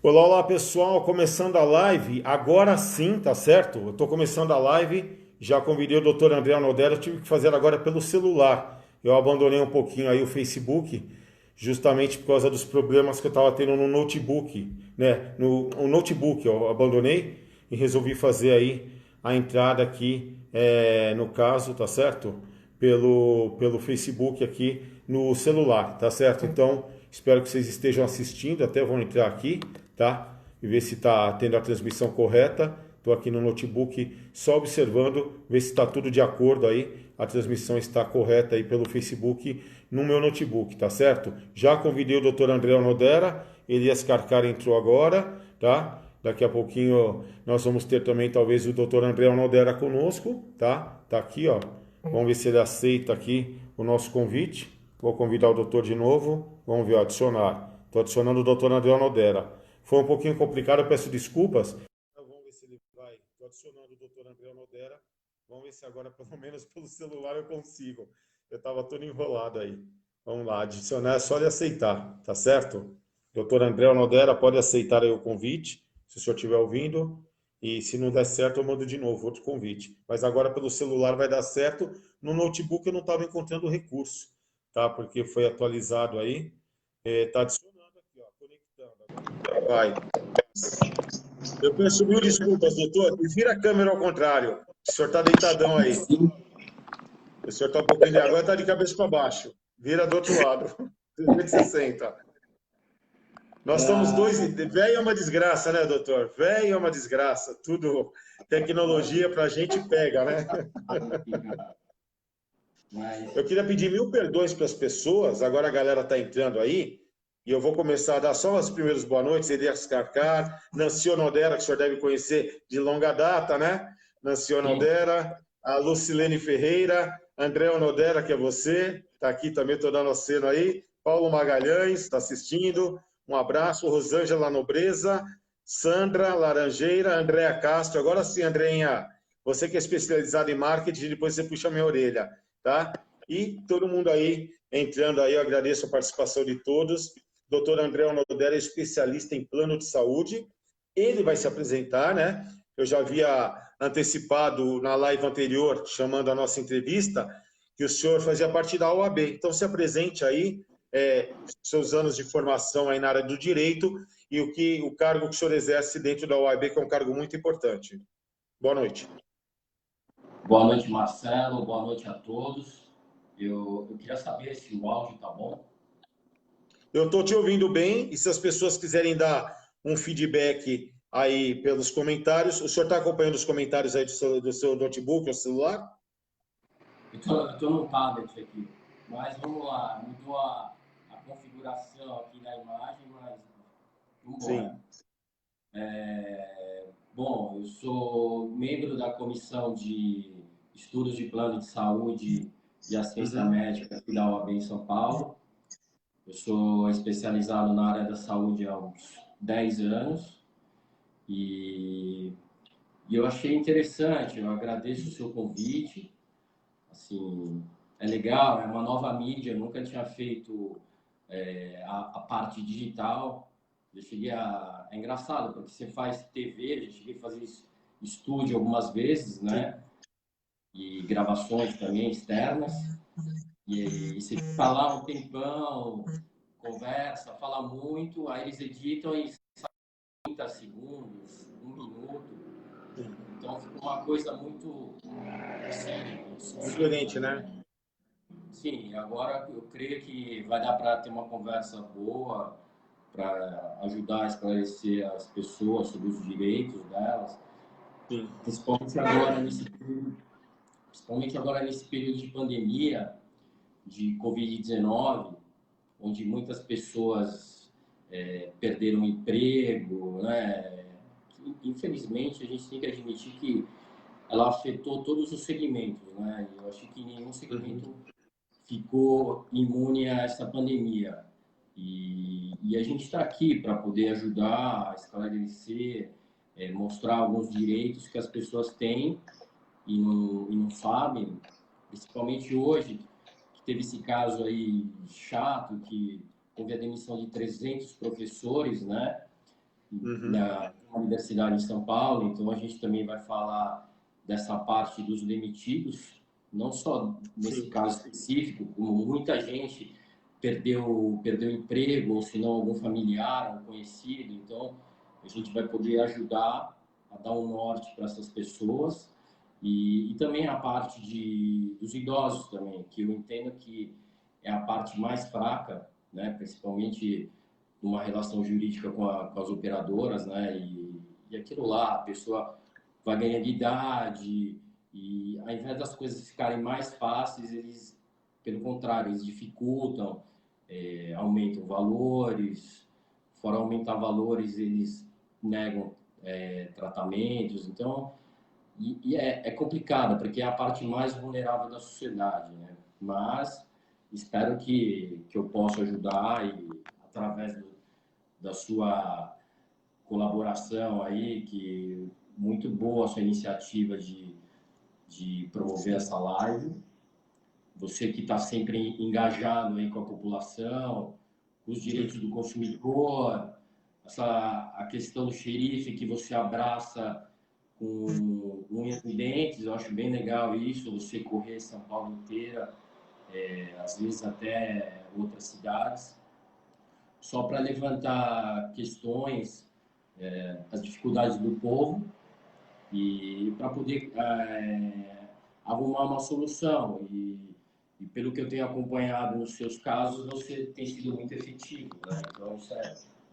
Olá, olá pessoal, começando a live, agora sim, tá certo? Eu tô começando a live, já convidei o Dr. André Anodera, eu tive que fazer agora pelo celular. Eu abandonei um pouquinho aí o Facebook, justamente por causa dos problemas que eu tava tendo no notebook, né? No notebook eu abandonei e resolvi fazer aí a entrada aqui, no caso, tá certo? Pelo Facebook aqui no celular, tá certo? Então, espero que vocês estejam assistindo, até vão entrar aqui, tá? E ver se está tendo a transmissão correta. Estou aqui no notebook só observando, ver se está tudo de acordo aí. A transmissão está correta aí pelo Facebook no meu notebook, tá certo? Já convidei o Dr. André Onodera, Elias Carcar entrou agora, tá? Daqui a pouquinho nós vamos ter também talvez o Dr. André Onodera conosco, tá? Tá aqui, ó. Vamos ver se ele aceita aqui o nosso convite. Vou convidar o doutor de novo. Vamos ver, ó, adicionar. Estou adicionando o doutor André Onodera. Foi um pouquinho complicado, eu peço desculpas. Então, vamos ver se ele vai. Estou adicionando o doutor André Onodera. Vamos ver se agora, pelo menos pelo celular, eu consigo. Eu estava todo enrolado aí. Vamos lá, adicionar é só ele aceitar, tá certo? Doutor André Onodera, pode aceitar aí o convite, se o senhor estiver ouvindo. E se não der certo, eu mando de novo outro convite. Mas agora pelo celular vai dar certo. No notebook eu não estava encontrando o recurso, tá? Porque foi atualizado aí. Está adicionando aqui, ó, conectando. Agora vai. Eu peço mil desculpas, doutor. E vira a câmera ao contrário. O senhor está deitadão aí. O senhor está um pouquinho de agora, está de cabeça para baixo. Vira do outro lado. 360. Nós estamos dois. Velho é uma desgraça, né, doutor? Velho é uma desgraça. Tudo tecnologia para a gente pega, né? Mas, Eu queria pedir mil perdões para as pessoas. Agora a galera está entrando aí. E eu vou começar a dar só as primeiras boas noites. Elias Carcar, Nancy Onodera, que o senhor deve conhecer de longa data, né? Nancy sim, Onodera, a Lucilene Ferreira, André Onodera, que é você. Está aqui também, estou dando aceno aí. Paulo Magalhães, está assistindo. Um abraço. Rosângela Nobreza, Sandra Laranjeira, Andréa Castro. Agora sim, Andréinha, você que é especializada em marketing, depois você puxa a minha orelha, tá? E todo mundo aí entrando aí, eu agradeço a participação de todos. Doutor André Onodera é especialista em plano de saúde. Ele vai se apresentar, né? Eu já havia antecipado na live anterior, chamando a nossa entrevista, que o senhor fazia parte da OAB. Então, se apresente aí, seus anos de formação aí na área do direito e o cargo que o senhor exerce dentro da OAB, que é um cargo muito importante. Boa noite. boa noite, Marcelo, boa noite a todos. Eu queria saber se o áudio tá bom. Eu estou te ouvindo bem e se as pessoas quiserem dar um feedback aí pelos comentários, o senhor está acompanhando os comentários aí do seu notebook ou celular? Eu tô no tablet aqui, mas vamos lá, mudou a configuração aqui da imagem, mas vamos embora. Sim. Bom, eu sou membro da Comissão de Estudos de Plano de Saúde e Assistência Uhum. Médica aqui da OAB em São Paulo. Eu sou especializado na área da saúde há uns 10 anos e eu achei interessante, eu agradeço o seu convite. Assim, é legal, é uma nova mídia, eu nunca tinha feito a parte digital. Eu cheguei a... É engraçado, porque você faz TV, eu cheguei a fazer estúdio algumas vezes, Sim. né? E gravações também externas. E você fica lá um tempão, conversa, fala muito, aí eles editam em 30 segundos, um minuto. Então fica uma coisa muito, assim, Diferente, sucinta, né? né? Sim, agora eu creio que vai dar para ter uma conversa boa, para ajudar a esclarecer as pessoas sobre os direitos delas, Sim. principalmente agora nesse período de pandemia, de Covid-19, onde muitas pessoas perderam o emprego, né? Infelizmente, a gente tem que admitir que ela afetou todos os segmentos, né? Eu acho que nenhum Uhum. segmento ficou imune a essa pandemia. E a gente está aqui para poder ajudar a esclarecer, mostrar alguns direitos que as pessoas têm e não sabem, principalmente hoje, que teve esse caso aí chato, que houve a demissão de 300 professores, né? Uhum. na Universidade de São Paulo, então a gente também vai falar dessa parte dos demitidos, não só nesse Sim. caso específico, como muita gente perdeu emprego, ou se não algum familiar, um conhecido, então a gente vai poder ajudar a dar um norte para essas pessoas e também a parte dos idosos também, que eu entendo que é a parte mais fraca, né, principalmente numa relação jurídica com as operadoras, né, e aquilo lá, a pessoa vai ganhando de idade e ao invés das coisas ficarem mais fáceis, eles, pelo contrário, eles dificultam, aumentam valores, fora aumentar valores, eles negam tratamentos, então é complicado, porque é a parte mais vulnerável da sociedade, né? Mas espero que eu possa ajudar e, através da sua colaboração aí, que muito boa a sua iniciativa de promover essa live. Você que está sempre engajado aí com a população, com os direitos do consumidor, a questão do xerife que você abraça com unhas e dentes, eu acho bem legal isso, você correr São Paulo inteira, às vezes até outras cidades, só para levantar questões, as dificuldades do povo e para poder arrumar uma solução. E pelo que eu tenho acompanhado nos seus casos, você tem sido muito efetivo, né? Então isso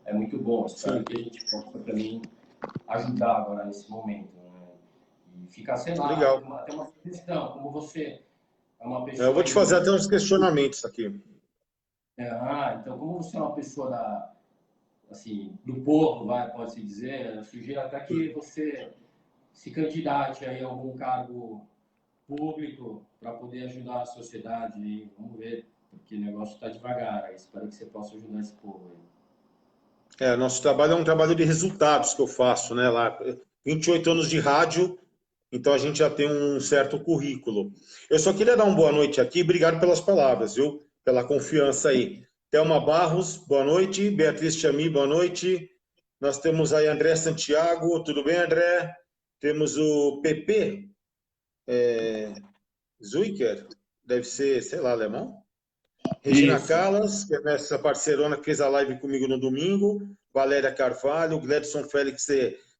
é muito bom. Espero Sim. que a gente possa também ajudar agora nesse momento, né? E ficar, sei lá, Legal. até uma sugestão, como você é uma Eu pessoa vou te aí fazer até uns questionamentos aqui. então como você é uma pessoa assim, do povo, pode-se dizer, eu sugiro até que você se candidate aí a algum cargo público para poder ajudar a sociedade aí. Vamos ver, porque o negócio está devagar aí. Espero que você possa ajudar esse povo aí. Nosso trabalho é um trabalho de resultados que eu faço, né? Lá, 28 anos de rádio, então a gente já tem um certo currículo. Eu só queria dar uma boa noite aqui, obrigado pelas palavras, viu? Pela confiança aí. Thelma Barros, boa noite. Beatriz Chami, boa noite. Nós temos aí André Santiago, tudo bem, André? Temos o PP Zuiker, deve ser, sei lá, alemão. Regina Isso. Callas, que é essa parceirona que fez a live comigo no domingo. Valéria Carvalho, Gledson Félix,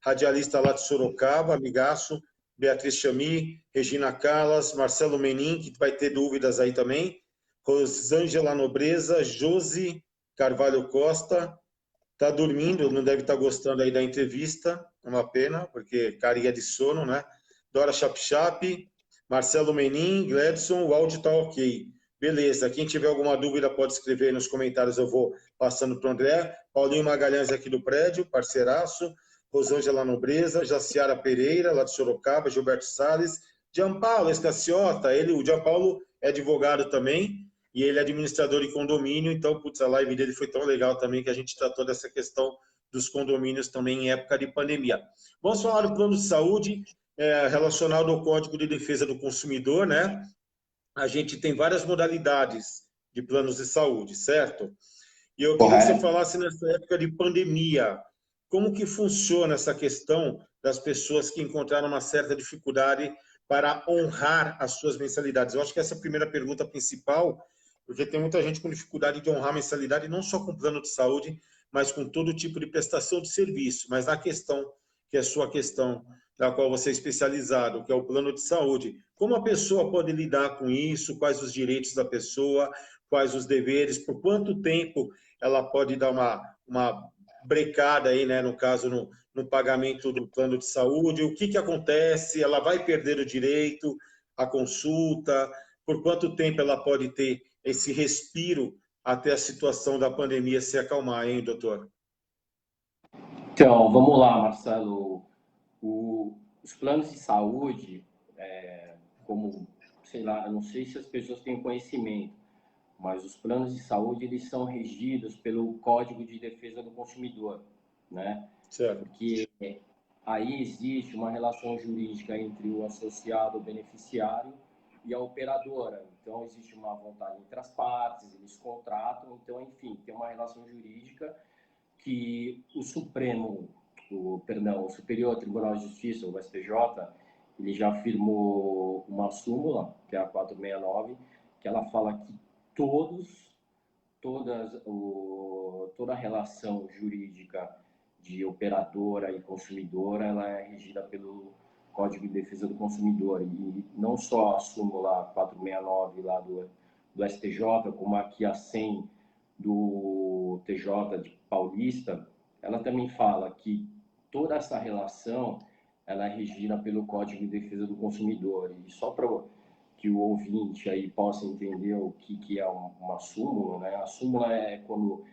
radialista lá de Sorocaba, amigaço. Beatriz Chami, Regina Callas, Marcelo Menin, que vai ter dúvidas aí também. Rosângela Nobreza, Josi Carvalho Costa. Tá dormindo, não deve estar gostando aí da entrevista. É uma pena, porque carinha de sono, né? Dora Chap, Marcelo Menin, Gledson, o áudio tá ok. Beleza, quem tiver alguma dúvida pode escrever aí nos comentários, eu vou passando para o André. Paulinho Magalhães aqui do prédio, parceiraço. Rosângela Nobreza, Jaciara Pereira, lá de Sorocaba, Gilberto Salles, Gianpaulo Escaciota, o Gianpaulo é advogado também, e ele é administrador de condomínio, então, putz, a live dele foi tão legal também que a gente tratou dessa questão dos condomínios também em época de pandemia. Vamos falar do plano de saúde relacionado ao Código de Defesa do Consumidor, né? A gente tem várias modalidades de planos de saúde, certo? E eu queria que você Correto. falasse nessa época de pandemia, como que funciona essa questão das pessoas que encontraram uma certa dificuldade para honrar as suas mensalidades? Eu acho que essa é a primeira pergunta principal, porque tem muita gente com dificuldade de honrar a mensalidade, não só com plano de saúde, mas com todo tipo de prestação de serviço. Mas na questão, que é a sua questão, da qual você é especializado, que é o plano de saúde, como a pessoa pode lidar com isso? Quais os direitos da pessoa? Quais os deveres? Por quanto tempo ela pode dar uma brecada aí, né, no caso, no pagamento do plano de saúde, o que acontece, ela vai perder o direito à consulta, por quanto tempo ela pode ter esse respiro até a situação da pandemia se acalmar, hein, doutor? Então, vamos lá, Marcelo. Os planos de saúde, como, sei lá, eu não sei se as pessoas têm conhecimento, mas os planos de saúde, eles são regidos pelo Código de Defesa do Consumidor, né? Certo. Porque aí existe uma relação jurídica entre o associado, o beneficiário e a operadora. Então, existe uma vontade entre as partes, eles contratam, então, enfim, tem uma relação jurídica que o Superior Tribunal de Justiça, o STJ, ele já firmou uma súmula, que é a 469, que ela fala que toda a relação jurídica de operadora e consumidora, ela é regida pelo Código de Defesa do Consumidor. E não só a súmula 469 lá do STJ, como aqui a 100 do TJ de Paulista, ela também fala que toda essa relação ela é regida pelo Código de Defesa do Consumidor. E só para que o ouvinte aí possa entender o que é uma súmula, né? A súmula é quando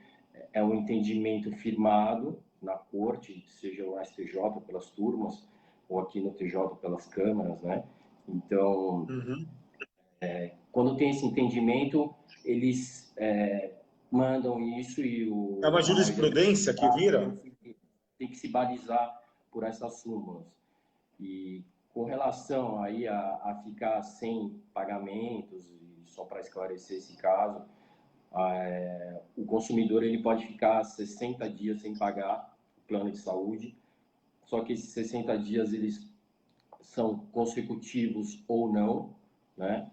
é um entendimento firmado na corte, seja o STJ pelas turmas, ou aqui no TJ pelas câmaras, né? Então, quando tem esse entendimento, eles mandam isso e É uma a maioria dos jurisprudência que vira? tem que se balizar por essas súmulas. E com relação aí a ficar sem pagamentos, e só para esclarecer esse caso, o consumidor ele pode ficar 60 dias sem pagar o plano de saúde, só que esses 60 dias eles são consecutivos ou não, né?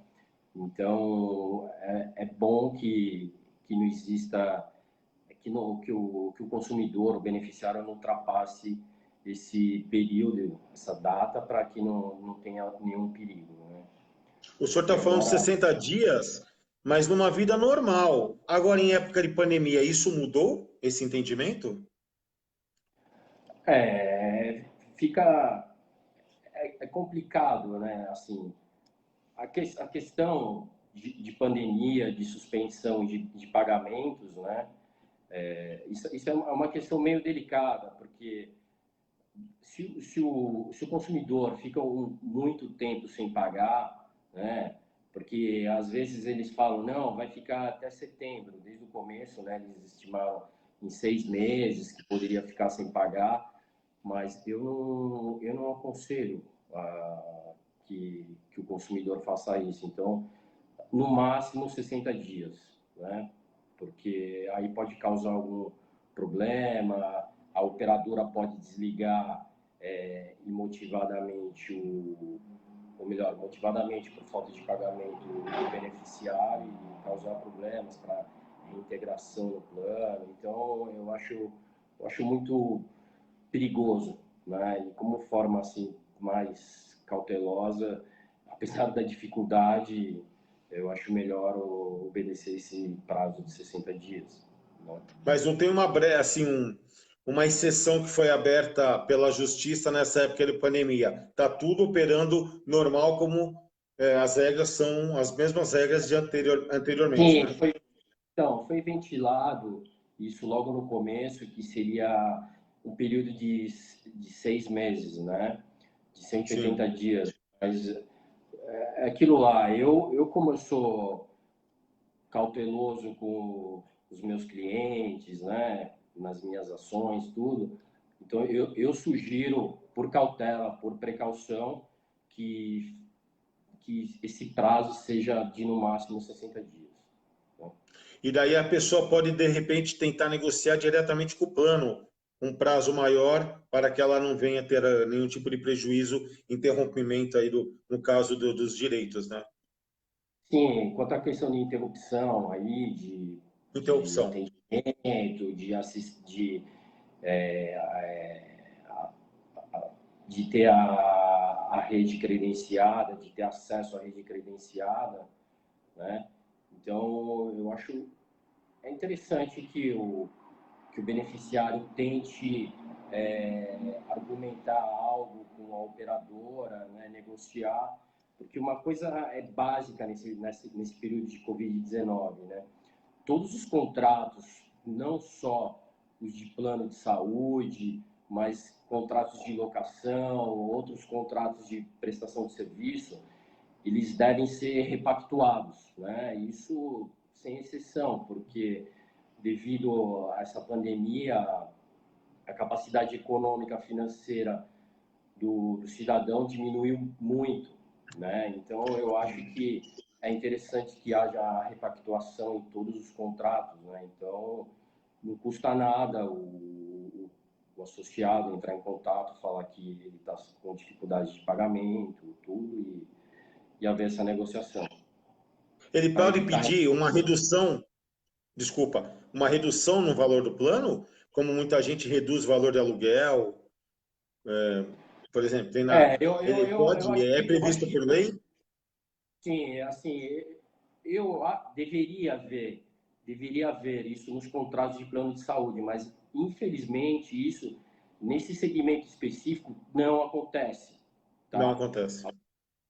Então é bom que não exista, que o consumidor, o beneficiário não ultrapasse esse período, essa data, para que não tenha nenhum perigo, né? O senhor E está falando de agora, 60 dias, mas numa vida normal. Agora, em época de pandemia, isso mudou, esse entendimento? é, fica complicado, né? Assim, a questão de pandemia, de suspensão de pagamentos, né? Isso é uma questão meio delicada, porque se o consumidor fica muito tempo sem pagar, né? Porque às vezes eles falam, não, vai ficar até setembro, desde o começo, né? Eles estimaram em 6 meses que poderia ficar sem pagar, mas eu não aconselho que o consumidor faça isso. Então, no máximo 60 dias, né? Porque aí pode causar algum problema, a operadora pode desligar imotivadamente ou melhor, motivadamente por falta de pagamento do beneficiário e causar problemas para reintegração no plano. Então, eu acho muito perigoso, né? E como forma assim mais cautelosa, apesar da dificuldade, eu acho melhor obedecer esse prazo de 60 dias, né? Mas não tem assim, uma exceção que foi aberta pela justiça nessa época de pandemia. Está tudo operando normal, como as regras são as mesmas regras de anteriormente, Sim, né? foi ventilado isso logo no começo, que seria um período de 6 meses, né? De cento e Sim. oitenta dias. Mas é aquilo lá, eu como eu sou cauteloso com os meus clientes, né? Nas minhas ações, tudo. Então, eu sugiro, por cautela, por precaução, que, que esse prazo seja de no máximo 60 dias. Né? E daí a pessoa pode, de repente, tentar negociar diretamente com o plano um prazo maior para que ela não venha ter nenhum tipo de prejuízo, interrompimento aí no caso dos direitos, né? Sim, quanto à questão de interrupção aí, de Interrupção. atendimento, é, é, de ter a rede credenciada, de ter acesso à rede credenciada, né? Então, eu acho interessante que o beneficiário tente argumentar algo com a operadora, né, negociar, porque uma coisa é básica nesse período de Covid-19, né? Todos os contratos, não só os de plano de saúde, mas contratos de locação, outros contratos de prestação de serviço, eles devem ser repactuados, né? Isso sem exceção, porque devido a essa pandemia, a capacidade econômica financeira do cidadão diminuiu muito, né? Então, eu acho que é interessante que haja repactuação em todos os contratos, né? Então, não custa nada o associado entrar em contato, falar que ele está com dificuldade de pagamento, tudo, e haver essa negociação. Ele Para pode evitar. pedir uma redução, desculpa, uma redução no valor do plano, como muita gente reduz o valor de aluguel, por exemplo, ele pode, Eu acho previsto que por lei? sim, assim, deveria haver isso nos contratos de plano de saúde, mas infelizmente isso, nesse segmento específico, não acontece, Não tá? acontece.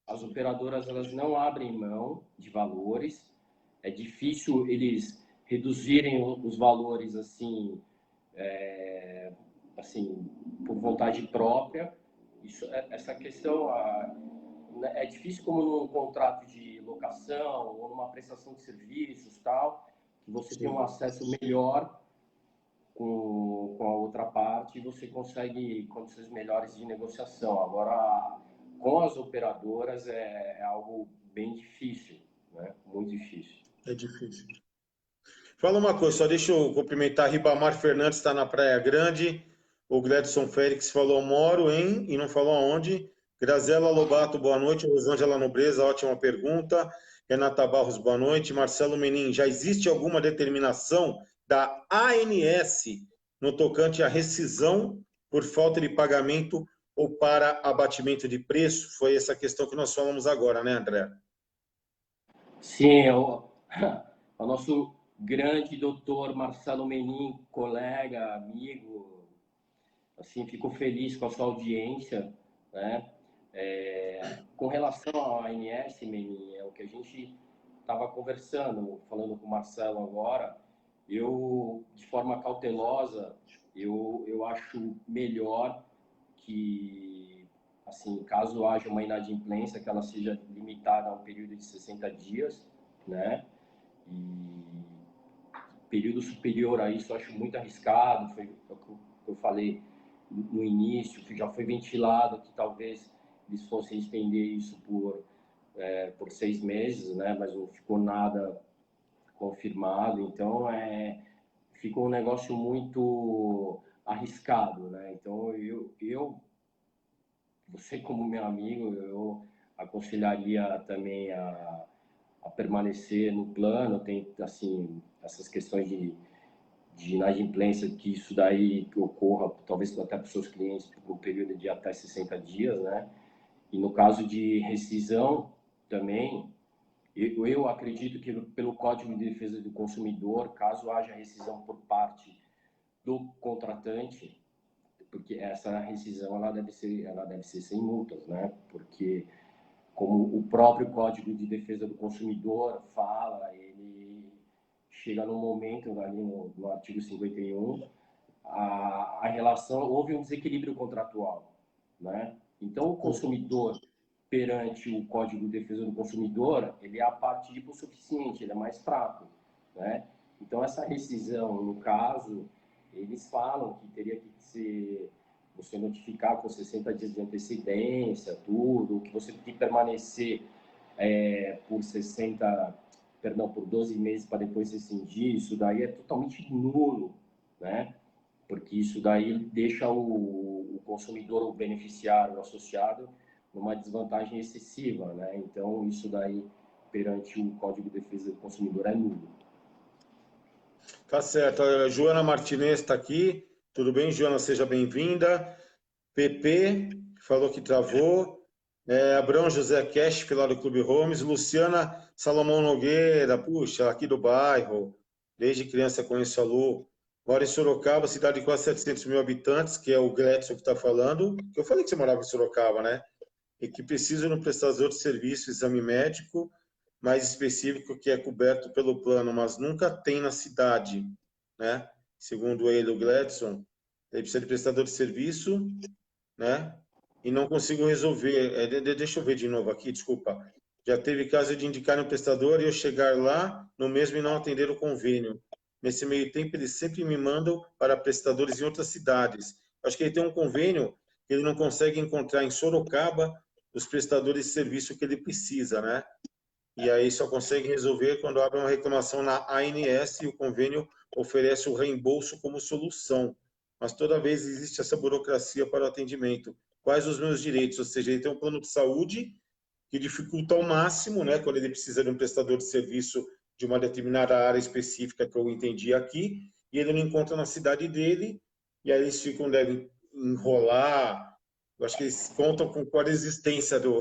As operadoras, elas não abrem mão de valores, é difícil eles reduzirem os valores assim, assim, por vontade própria. Essa questão é difícil como num contrato de locação ou numa prestação de serviços tal, que você tem um acesso melhor com a outra parte e você consegue condições melhores de negociação. Agora, com as operadoras é algo bem difícil, né? Muito difícil. É difícil. Fala uma coisa, só deixa eu cumprimentar. Ribamar Fernandes está na Praia Grande. O Gledson Félix falou, moro em, e não falou aonde. Graziela Lobato, boa noite. Rosângela Nobreza, ótima pergunta. Renata Barros, boa noite. Marcelo Menin, já existe alguma determinação da ANS no tocante à rescisão por falta de pagamento ou para abatimento de preço? Foi essa questão que nós falamos agora, né, André? Sim, o nosso grande doutor Marcelo Menin, colega, amigo, assim, fico feliz com a sua audiência, né? Com relação ao ANS, Menin, é o que a gente estava conversando, falando com o Marcelo agora, eu, de forma cautelosa, eu acho melhor que, assim, caso haja uma inadimplência, que ela seja limitada a um período de 60 dias, né? E período superior a isso eu acho muito arriscado, foi o que eu falei no início, que já foi ventilado que talvez eles fossem estender isso por 6 meses, né? Mas não ficou nada confirmado, então ficou um negócio muito arriscado, né? Então você como meu amigo, eu aconselharia também a permanecer no plano, tem assim essas questões de inadimplência, que isso daí que ocorra, talvez até para os seus clientes, por um período de até 60 dias, né? E no caso de rescisão também, eu acredito que pelo Código de Defesa do Consumidor, caso haja rescisão por parte do contratante, porque essa rescisão ela deve ser sem multas, né? Porque como o próprio Código de Defesa do Consumidor fala, ele chega num momento ali no artigo 51, a relação, houve um desequilíbrio contratual, né? Então o consumidor perante o Código de Defesa do Consumidor, ele é a parte hipossuficiente, ele é mais fraco, né? Então essa rescisão, no caso, eles falam que teria que ser você notificar com 60 dias de antecedência, tudo, que você tem que permanecer por 12 meses para depois rescindir, isso daí é totalmente nulo, né? Porque isso daí deixa o consumidor, o beneficiário, o associado, numa desvantagem excessiva, né? Então, isso daí, perante o Código de Defesa do Consumidor, é nulo. Tá certo. A Joana Martinez está aqui. Tudo bem, Joana? Seja bem-vinda. PP falou que travou. Abrão José Cash, lá do Clube Holmes. Luciana Salomão Nogueira, puxa, aqui do bairro. Desde criança conheço a Lu. Mora em Sorocaba, cidade de quase 700 mil habitantes, que é o Gledson que está falando. Que eu falei que você morava em Sorocaba, né? E que precisa de um prestador de serviço, exame médico mais específico que é coberto pelo plano, mas nunca tem na cidade, né? Segundo ele, o Gledson, ele precisa de prestador de serviço, né? E não consigo resolver. Deixa eu ver de novo aqui, desculpa. Já teve caso de indicar um prestador e eu chegar lá no mesmo e não atender o convênio. Nesse meio tempo, eles sempre me mandam para prestadores em outras cidades. Acho que ele tem um convênio que ele não consegue encontrar em Sorocaba os prestadores de serviço que ele precisa, né? E aí só consegue resolver quando abre uma reclamação na ANS e o convênio oferece o reembolso como solução, mas toda vez existe essa burocracia para o atendimento. Quais os meus direitos? Ou seja, ele tem um plano de saúde que dificulta ao máximo, né, quando ele precisa de um prestador de serviço de uma determinada área específica que eu entendi aqui, e ele não encontra na cidade dele, e aí eles ficam, devem enrolar. Eu acho que eles contam com a existência do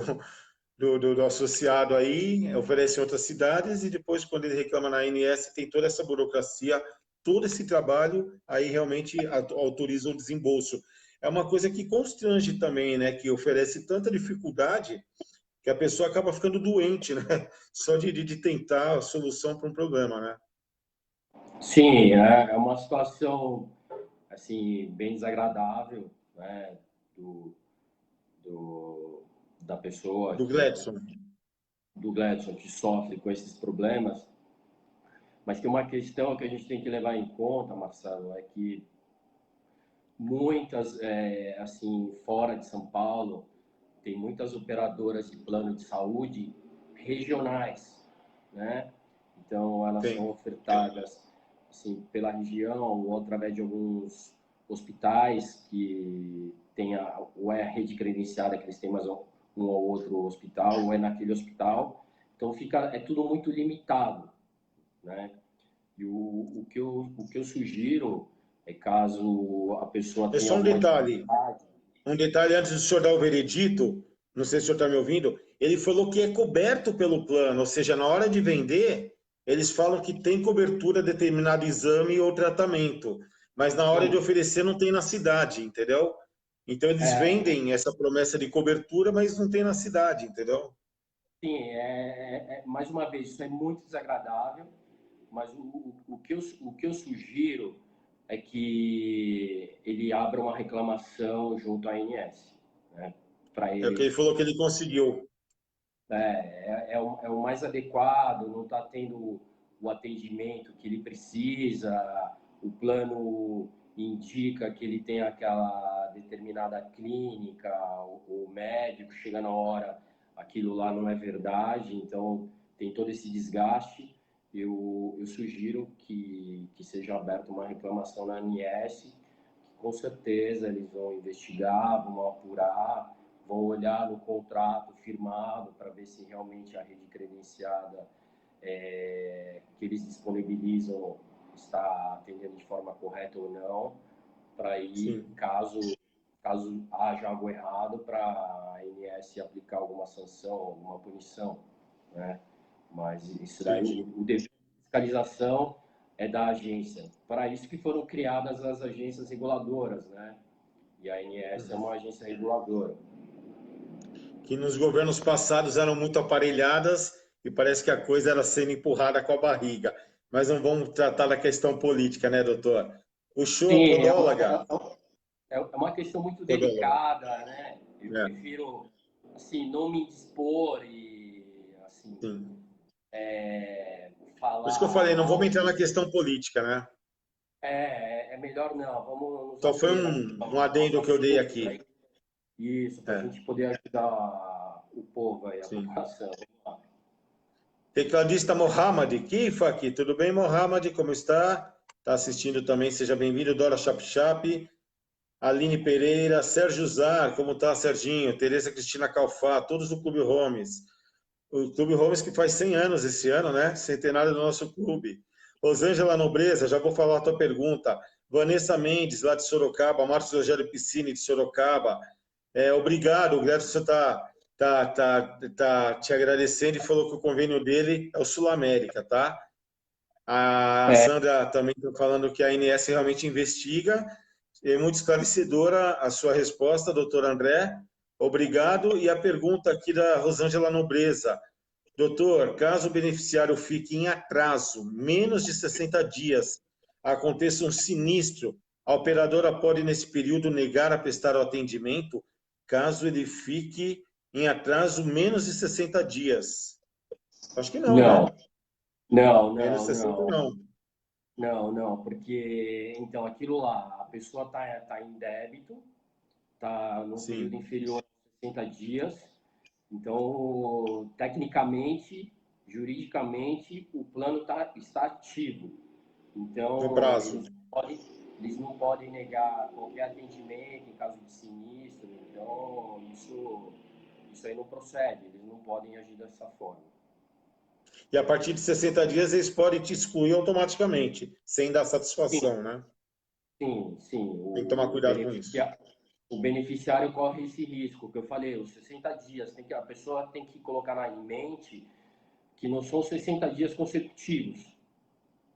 associado aí, oferece em outras cidades, e depois, quando ele reclama na ANS, tem toda essa burocracia, todo esse trabalho, aí realmente autoriza o desembolso. É uma coisa que constrange também, né? Que oferece tanta dificuldade que a pessoa acaba ficando doente, né? Só de tentar a solução para um problema, né? Sim, é uma situação assim bem desagradável, né, do, do, da pessoa Do Gladson. do Gladson que sofre com esses problemas, mas tem uma questão que a gente tem que levar em conta, Marcelo, é que muitas, assim, fora de São Paulo, tem muitas operadoras de plano de saúde regionais, né? Então, elas são Tem. ofertadas assim, pela região ou através de alguns hospitais que tem ou é a rede credenciada que eles têm mais um ou outro hospital, ou é naquele hospital. Então, é tudo muito limitado, né? E o que eu sugiro é caso a pessoa É tenha só alguma dificuldade. um detalhe antes do senhor dar o veredito, não sei se o senhor está me ouvindo, ele falou que é coberto pelo plano, ou seja, na hora de vender, eles falam que tem cobertura determinado exame ou tratamento, mas na hora de Sim, oferecer não tem na cidade, entendeu? Então eles é, vendem essa promessa de cobertura, mas não tem na cidade, entendeu? sim, mais uma vez, isso é muito desagradável, mas o que eu sugiro é que ele abra uma reclamação junto à ANS, né? Para É o que ele ele, falou que ele conseguiu. é o mais adequado, não está tendo o atendimento que ele precisa, o plano indica que ele tem aquela determinada clínica, o médico chega na hora, aquilo lá não é verdade, então tem todo esse desgaste. Eu sugiro que seja aberta uma reclamação na ANS, que com certeza eles vão investigar, vão apurar, vão olhar no contrato firmado para ver se realmente a rede credenciada que eles disponibilizam está atendendo de forma correta ou não, para aí, Sim, caso haja algo errado, para a ANS aplicar alguma sanção, alguma punição, né? Mas isso daí, entendi. o dever de fiscalização é da agência. Para isso que foram criadas as agências reguladoras, né? E a ANS é Uhum. uma agência reguladora. Que nos governos passados eram muito aparelhadas e parece que a coisa era sendo empurrada com a barriga. Mas não vamos tratar da questão política, né, doutor? Puxou a Sim, podóloga? é uma questão muito Podóloga. delicada, né? Eu É, prefiro, assim, não me indispor e, assim, sim. Por isso que eu falar falei, não vamos mal. entrar na questão política, né? É melhor não, vamos nos Só foi ater aqui um ao adendo que eu dei assunto, aqui. né? Isso, para a É, gente poder ajudar o povo aí, a sim. população. Tecladista Mohamed Kifak, tudo bem, Mohamed? Como está? Está assistindo também, seja bem-vindo. Dora Chap Chap, Aline Pereira, Sérgio Zar, como está, Serginho? Tereza Cristina Calfá, todos do Clube Homes. O Clube Homes que faz 100 anos esse ano, né? Centenário do nosso clube. Rosângela Nobreza, já vou falar a tua pergunta. Vanessa Mendes, lá de Sorocaba. Marcos Rogério Piscine, de Sorocaba. Obrigado, o Gladson tá te agradecendo e falou que o convênio dele é o Sul América, tá? A É, Sandra também está falando que a ANS realmente investiga. É muito esclarecedora a sua resposta, doutor André. Obrigado. E a pergunta aqui da Rosângela Nobreza. Doutor, caso o beneficiário fique em atraso menos de 60 dias, aconteça um sinistro, a operadora pode, nesse período, negar a prestar o atendimento, caso ele fique em atraso menos de 60 dias. Acho que não, não, né? não, Menos de não, 60 não. não. Não, porque então aquilo lá, a pessoa tá em débito, tá num período Sim, inferior a 60 dias, então tecnicamente, juridicamente, o plano está ativo, no Então, prazo. eles não podem negar qualquer atendimento em caso de sinistro. Então, isso aí não procede. Eles não podem agir dessa forma. E a partir de 60 dias eles podem te excluir automaticamente, sem dar satisfação, né? Sim, sim. Tem que tomar cuidado com isso. O beneficiário corre esse risco, que eu falei, os 60 dias, a pessoa tem que colocar em mente que não são 60 dias consecutivos,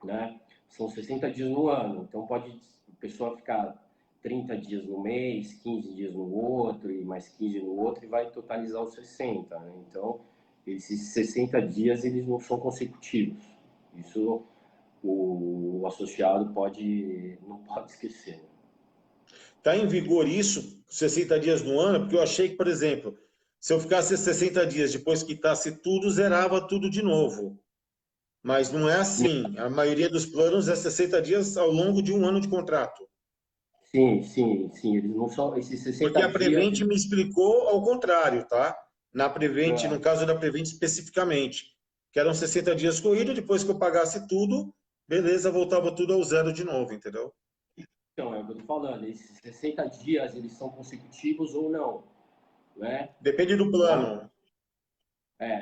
né? São 60 dias no ano, então pode a pessoa ficar 30 dias no mês, 15 dias no outro, e mais 15 no outro, e vai totalizar os 60, né? Então, esses 60 dias, eles não são consecutivos. Isso o associado não pode esquecer, né? Está em vigor isso, 60 dias no ano, porque eu achei que, por exemplo, se eu ficasse 60 dias depois que quitasse tudo, zerava tudo de novo. Mas não é assim. A maioria dos planos é 60 dias ao longo de um ano de contrato. Sim, sim, sim. Eles não são esses Porque 60 a dias. Prevent me explicou ao contrário, tá? Na Prevent, no É, caso da Prevent especificamente, que eram 60 dias corridos, depois que eu pagasse tudo, beleza, voltava tudo ao zero de novo, entendeu? então, é o que eu estou falando. Esses 60 dias, eles são consecutivos ou não, né? Depende do Então, plano.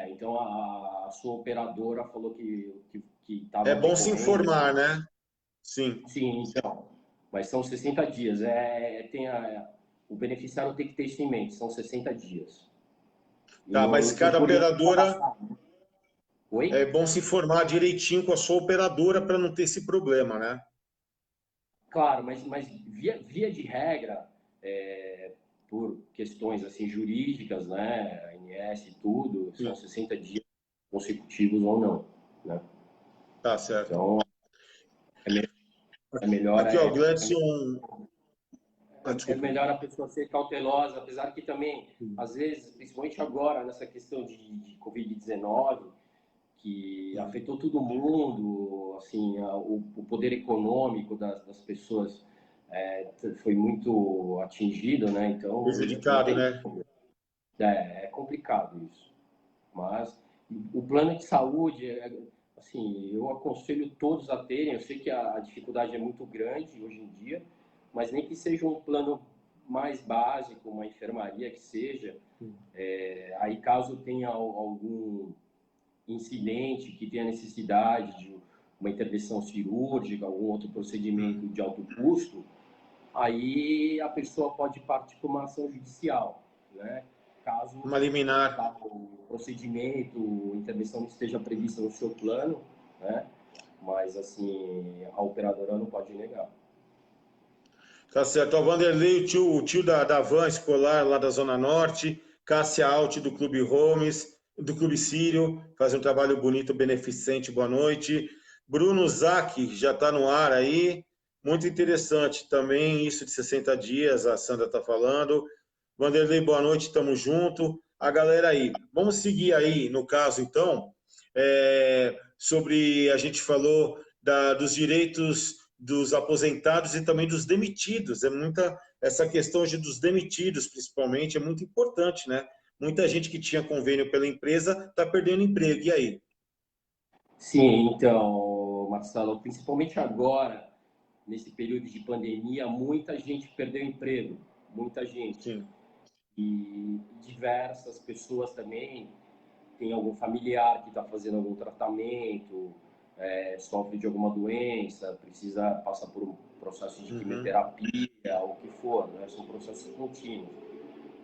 então a sua operadora falou que É estava bom se decorrendo. informar, né? Sim. Sim, então. Mas são 60 dias. O beneficiário tem que ter isso em mente, são 60 dias. E Tá, mas não cada podia operadora passar, né? é Oi? bom se informar direitinho com a sua operadora para não ter esse problema, né? Claro, mas via de regra, por questões assim jurídicas, né, ANS e tudo, são Sim. 60 dias consecutivos ou não, né? Tá certo. Então, é, me- é melhor Aqui, ó, Gledson. Ah, é desculpa. melhor a pessoa ser cautelosa, apesar que também, às vezes, principalmente agora, nessa questão de Covid-19, que afetou todo mundo, assim, o poder econômico das pessoas foi muito atingido, né? Então, não Prejudicado, tem né? como. É complicado isso. Mas o plano de saúde, assim, eu aconselho todos a terem. Eu sei que a dificuldade é muito grande hoje em dia, mas nem que seja um plano mais básico, uma enfermaria que seja. Aí, caso tenha algum incidente que tenha necessidade de uma intervenção cirúrgica, algum outro procedimento de alto custo, aí a pessoa pode partir para uma ação judicial, né? Caso Uma liminar. o procedimento, a intervenção não esteja prevista no seu plano, né? Mas assim, a operadora não pode negar. Tá certo. O Vanderlei, o tio da van escolar lá da Zona Norte, Cássia Alt do Clube Homes, do Clube Sírio, faz um trabalho bonito, beneficente, boa noite. Bruno Zac, já está no ar aí, muito interessante também, isso de 60 dias, a Sandra está falando. Vanderlei, boa noite, estamos junto. A galera aí, vamos seguir aí, no caso, então, sobre, a gente falou dos direitos dos aposentados e também dos demitidos. Essa questão dos demitidos, principalmente, é muito importante, né? Muita gente que tinha convênio pela empresa está perdendo emprego. E aí? Sim, então, Marcelo, principalmente agora, nesse período de pandemia, muita gente perdeu emprego, muita gente. Sim. E diversas pessoas também tem algum familiar que está fazendo algum tratamento, sofre de alguma doença, precisa passar por um processo de Uhum. quimioterapia, ou o que for, né? São processos contínuos.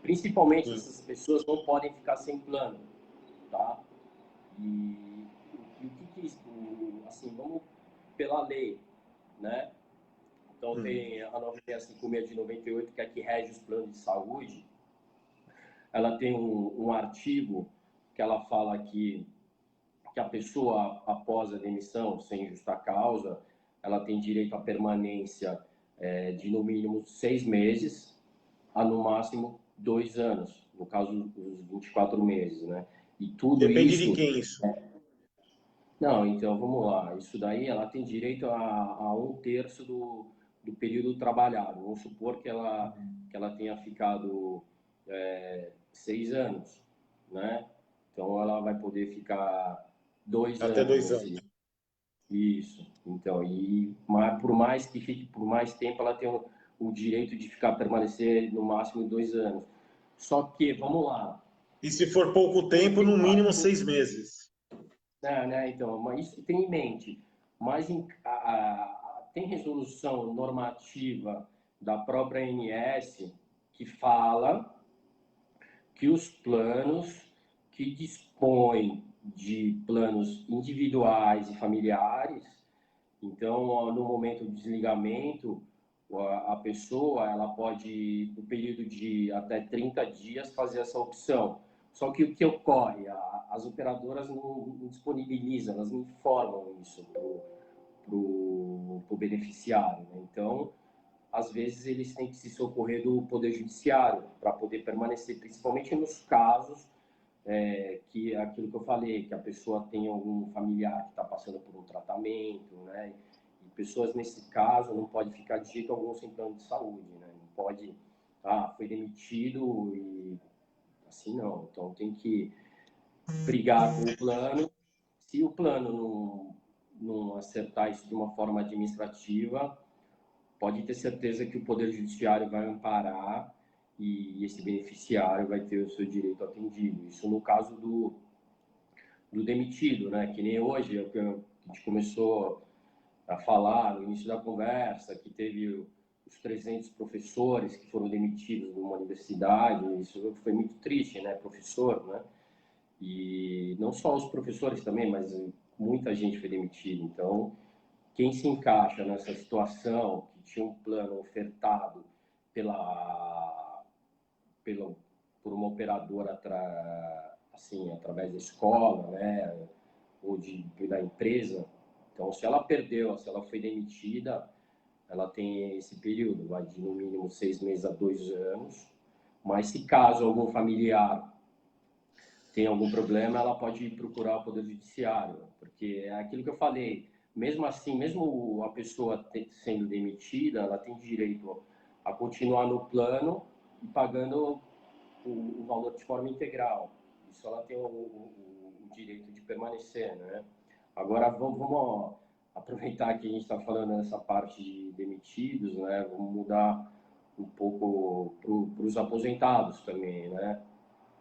Principalmente Sim. essas pessoas não podem ficar sem plano, tá? E o que isso, assim, vamos pela lei, né? Então Uhum. tem a 9656 de 98, que é a que rege os planos de saúde. Ela tem um artigo que ela fala que a pessoa, após a demissão, sem justa causa, ela tem direito à permanência de no mínimo 6 meses a no máximo 2 anos, no caso os 24 meses, né? E tudo Depende de isso. quem isso. Não, então vamos lá. Isso daí ela tem direito a um terço do período trabalhado. Vamos supor que ela tenha ficado 6 anos, né? Então ela vai poder ficar dois Até anos 2 anos. Isso. Então, por mais que fique por mais tempo, ela tem o direito de permanecer no máximo 2 anos. Só que, vamos lá, E se for pouco tem, tempo, tem no uma, mínimo 6 meses. né, então, mas isso tem em mente. Mas tem resolução normativa da própria ANS que fala que os planos que dispõem de planos individuais e familiares, então, no momento do desligamento, a pessoa ela pode, no período de até 30 dias, fazer essa opção. Só que o que ocorre? As operadoras não disponibilizam, elas não informam isso para o beneficiário. Né? Então, às vezes, eles têm que se socorrer do Poder Judiciário para poder permanecer, principalmente nos casos que é aquilo que eu falei, que a pessoa tem algum familiar que está passando por um tratamento, né? E pessoas nesse caso não pode ficar de jeito algum sem plano de saúde, né? Não pode, foi demitido e assim não. Então tem que brigar com o plano. Se o plano não acertar isso de uma forma administrativa, pode ter certeza que o Poder Judiciário vai amparar e esse beneficiário vai ter o seu direito atendido. Isso no caso do demitido, né? Que nem hoje, é o que a gente começou a falar no início da conversa, que teve os 300 professores que foram demitidos de uma universidade, isso foi muito triste, né? Professor, né? E não só os professores também, mas muita gente foi demitida. Então, quem se encaixa nessa situação, que tinha um plano ofertado pela, pela, por uma operadora assim, através da escola, né? Ou da empresa. Então, se ela perdeu, se ela foi demitida, ela tem esse período, vai de no mínimo 6 meses a 2 anos. Mas se caso algum familiar tem algum problema, ela pode procurar o Poder Judiciário, porque é aquilo que eu falei. Mesmo assim, mesmo a pessoa sendo demitida, ela tem direito a continuar no plano e pagando o valor de forma integral. Isso ela tem o direito de permanecer, né? Agora vamos aproveitar que a gente está falando nessa parte de demitidos, né? Vamos mudar um pouco para os aposentados também, né?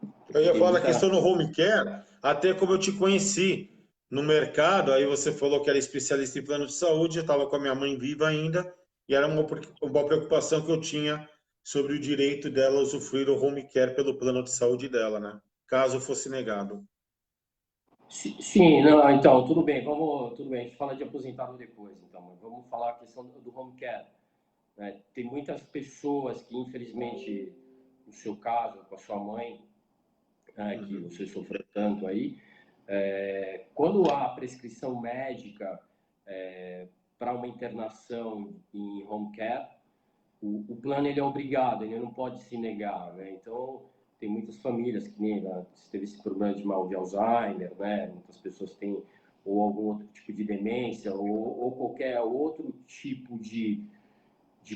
Eu Porque ia tem falar da muita. questão no home care, até como eu te conheci no mercado, aí você falou que era especialista em plano de saúde, eu estava com a minha mãe viva ainda, e era uma preocupação que eu tinha sobre o direito dela usufruir o home care pelo plano de saúde dela, né? Caso fosse negado. Sim, não, então, tudo bem, a gente fala de aposentado depois, então, mas vamos falar a questão do home care. Né? Tem muitas pessoas que, infelizmente, no seu caso, com a sua mãe, que Uhum. você sofreu tanto aí, quando há prescrição médica para uma internação em home care, o plano ele é obrigado, ele não pode se negar, né? Então, tem muitas famílias que nem teve esse problema de mal de Alzheimer, né? Muitas pessoas têm ou algum outro tipo de demência ou qualquer outro tipo de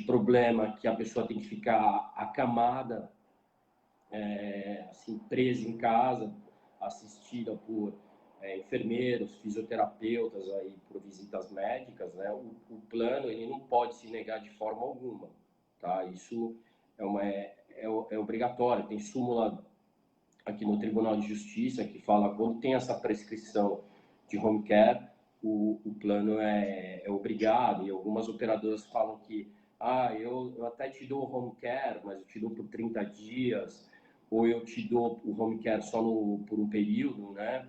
problema que a pessoa tem que ficar acamada, assim, presa em casa, assistida por enfermeiros, fisioterapeutas aí por visitas médicas, né? O plano ele não pode se negar de forma alguma, tá? Isso é obrigatório. Tem súmula aqui no Tribunal de Justiça que fala quando tem essa prescrição de home care, o plano é obrigado, e algumas operadoras falam que eu até te dou o home care, mas eu te dou por 30 dias, ou eu te dou o home care só por um período, né?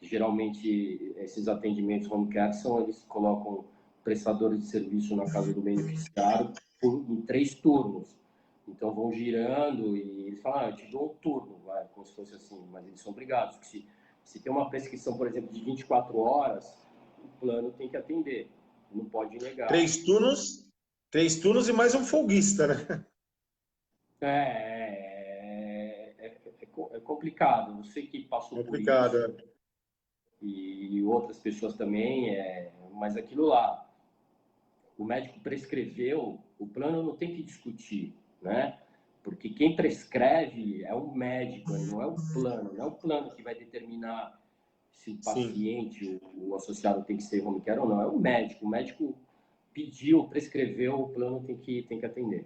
Geralmente, esses atendimentos home care eles colocam prestadores de serviço na casa do beneficiário em 3 turnos. Então vão girando e eles falam, eu te dou um turno, vai, como se fosse assim, mas eles são obrigados. Porque se tem uma prescrição, por exemplo, de 24 horas, o plano tem que atender, não pode negar. 3 turnos e mais um folguista, né? É complicado. Você que passou por Complicado. isso e outras pessoas também, mas aquilo lá, o médico prescreveu, o plano não tem que discutir, né? Porque quem prescreve é o médico, não é o plano, não é o plano que vai determinar se o Sim. paciente, o associado tem que ser home care ou não, é o médico. O médico pediu, prescreveu, o plano tem que atender.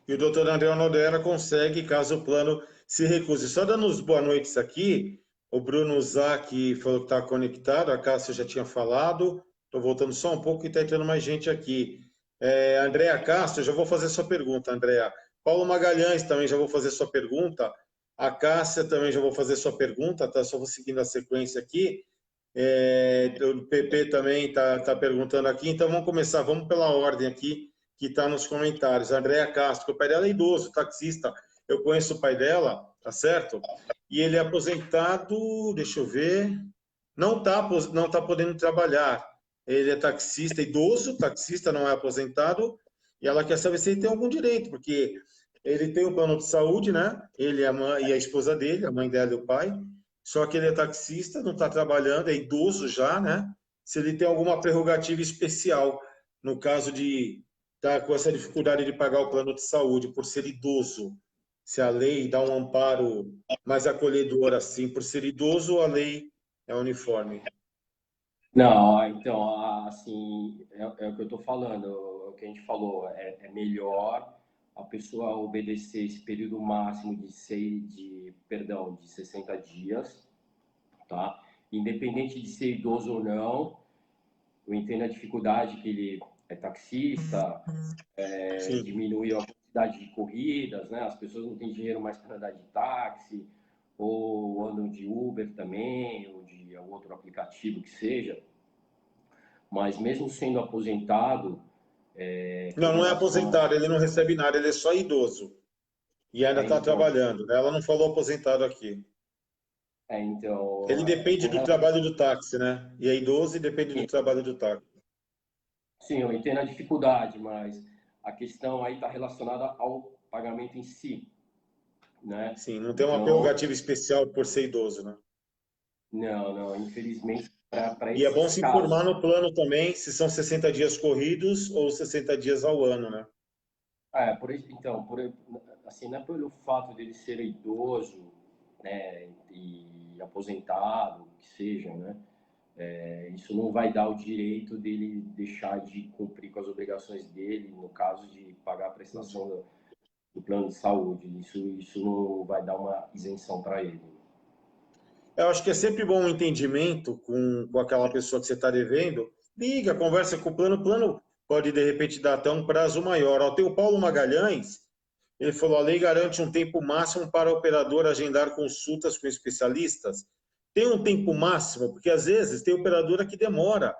E o doutor André Nodera consegue, caso o plano se recuse. Só dando os boa noites aqui, o Bruno Zac falou que está conectado, a Cássia já tinha falado. Estou voltando só um pouco e está entrando mais gente aqui. Andréa Castro, já vou fazer sua pergunta, Andréa. Paulo Magalhães também já vou fazer sua pergunta. A Cássia também já vou fazer sua pergunta, tá? Só vou seguindo a sequência aqui. O PP também está perguntando aqui, então vamos começar, vamos pela ordem aqui que está nos comentários. A Andréa Castro, o pai dela é idoso, taxista. Eu conheço o pai dela, tá certo? E ele é aposentado, deixa eu ver, não tá podendo trabalhar. Ele é taxista, idoso, taxista, não é aposentado, e ela quer saber se ele tem algum direito, porque ele tem o plano de saúde, né? Ele a mãe, e a esposa dele, a mãe dela e o pai, só que ele é taxista, não está trabalhando, é idoso já, né? Se ele tem alguma prerrogativa especial, no caso de estar com essa dificuldade de pagar o plano de saúde por ser idoso, se a lei dá um amparo mais acolhedor assim, por ser idoso, a lei é uniforme. Não, então, assim, é o que eu estou falando, é o que a gente falou, é melhor a pessoa obedecer esse período máximo de 60 dias, tá? Independente de ser idoso ou não, eu entendo a dificuldade que ele é taxista, Sim. diminuiu a quantidade de corridas, né? As pessoas não têm dinheiro mais para andar de táxi, ou andam de Uber também, ou de algum outro aplicativo que seja. Mas mesmo sendo aposentado, com Não, não é relação aposentado, ele não recebe nada, ele é só idoso. E ainda está então, trabalhando, né? Ela não falou aposentado aqui. Ele depende com do relação, trabalho do táxi, né? E é idoso e depende do trabalho do táxi. sim, eu entendo a dificuldade, mas a questão aí está relacionada ao pagamento em si, né? Sim, não tem uma Então, prerrogativa especial por ser idoso, né? não, infelizmente, para E é bom esses se casos, informar no plano também se são 60 dias corridos ou 60 dias ao ano, né? então, assim, não é pelo fato dele ser idoso, né, e aposentado, que seja, né? Isso não vai dar o direito dele deixar de cumprir com as obrigações dele, no caso de pagar a prestação do plano de saúde. Isso não vai dar uma isenção para ele. Eu acho que é sempre bom um entendimento com aquela pessoa que você está devendo. Liga, conversa com o plano pode de repente dar até um prazo maior. Ó, tem o Paulo Magalhães, ele falou: a lei garante um tempo máximo para o operador agendar consultas com especialistas. Tem um tempo máximo, porque às vezes tem operadora que demora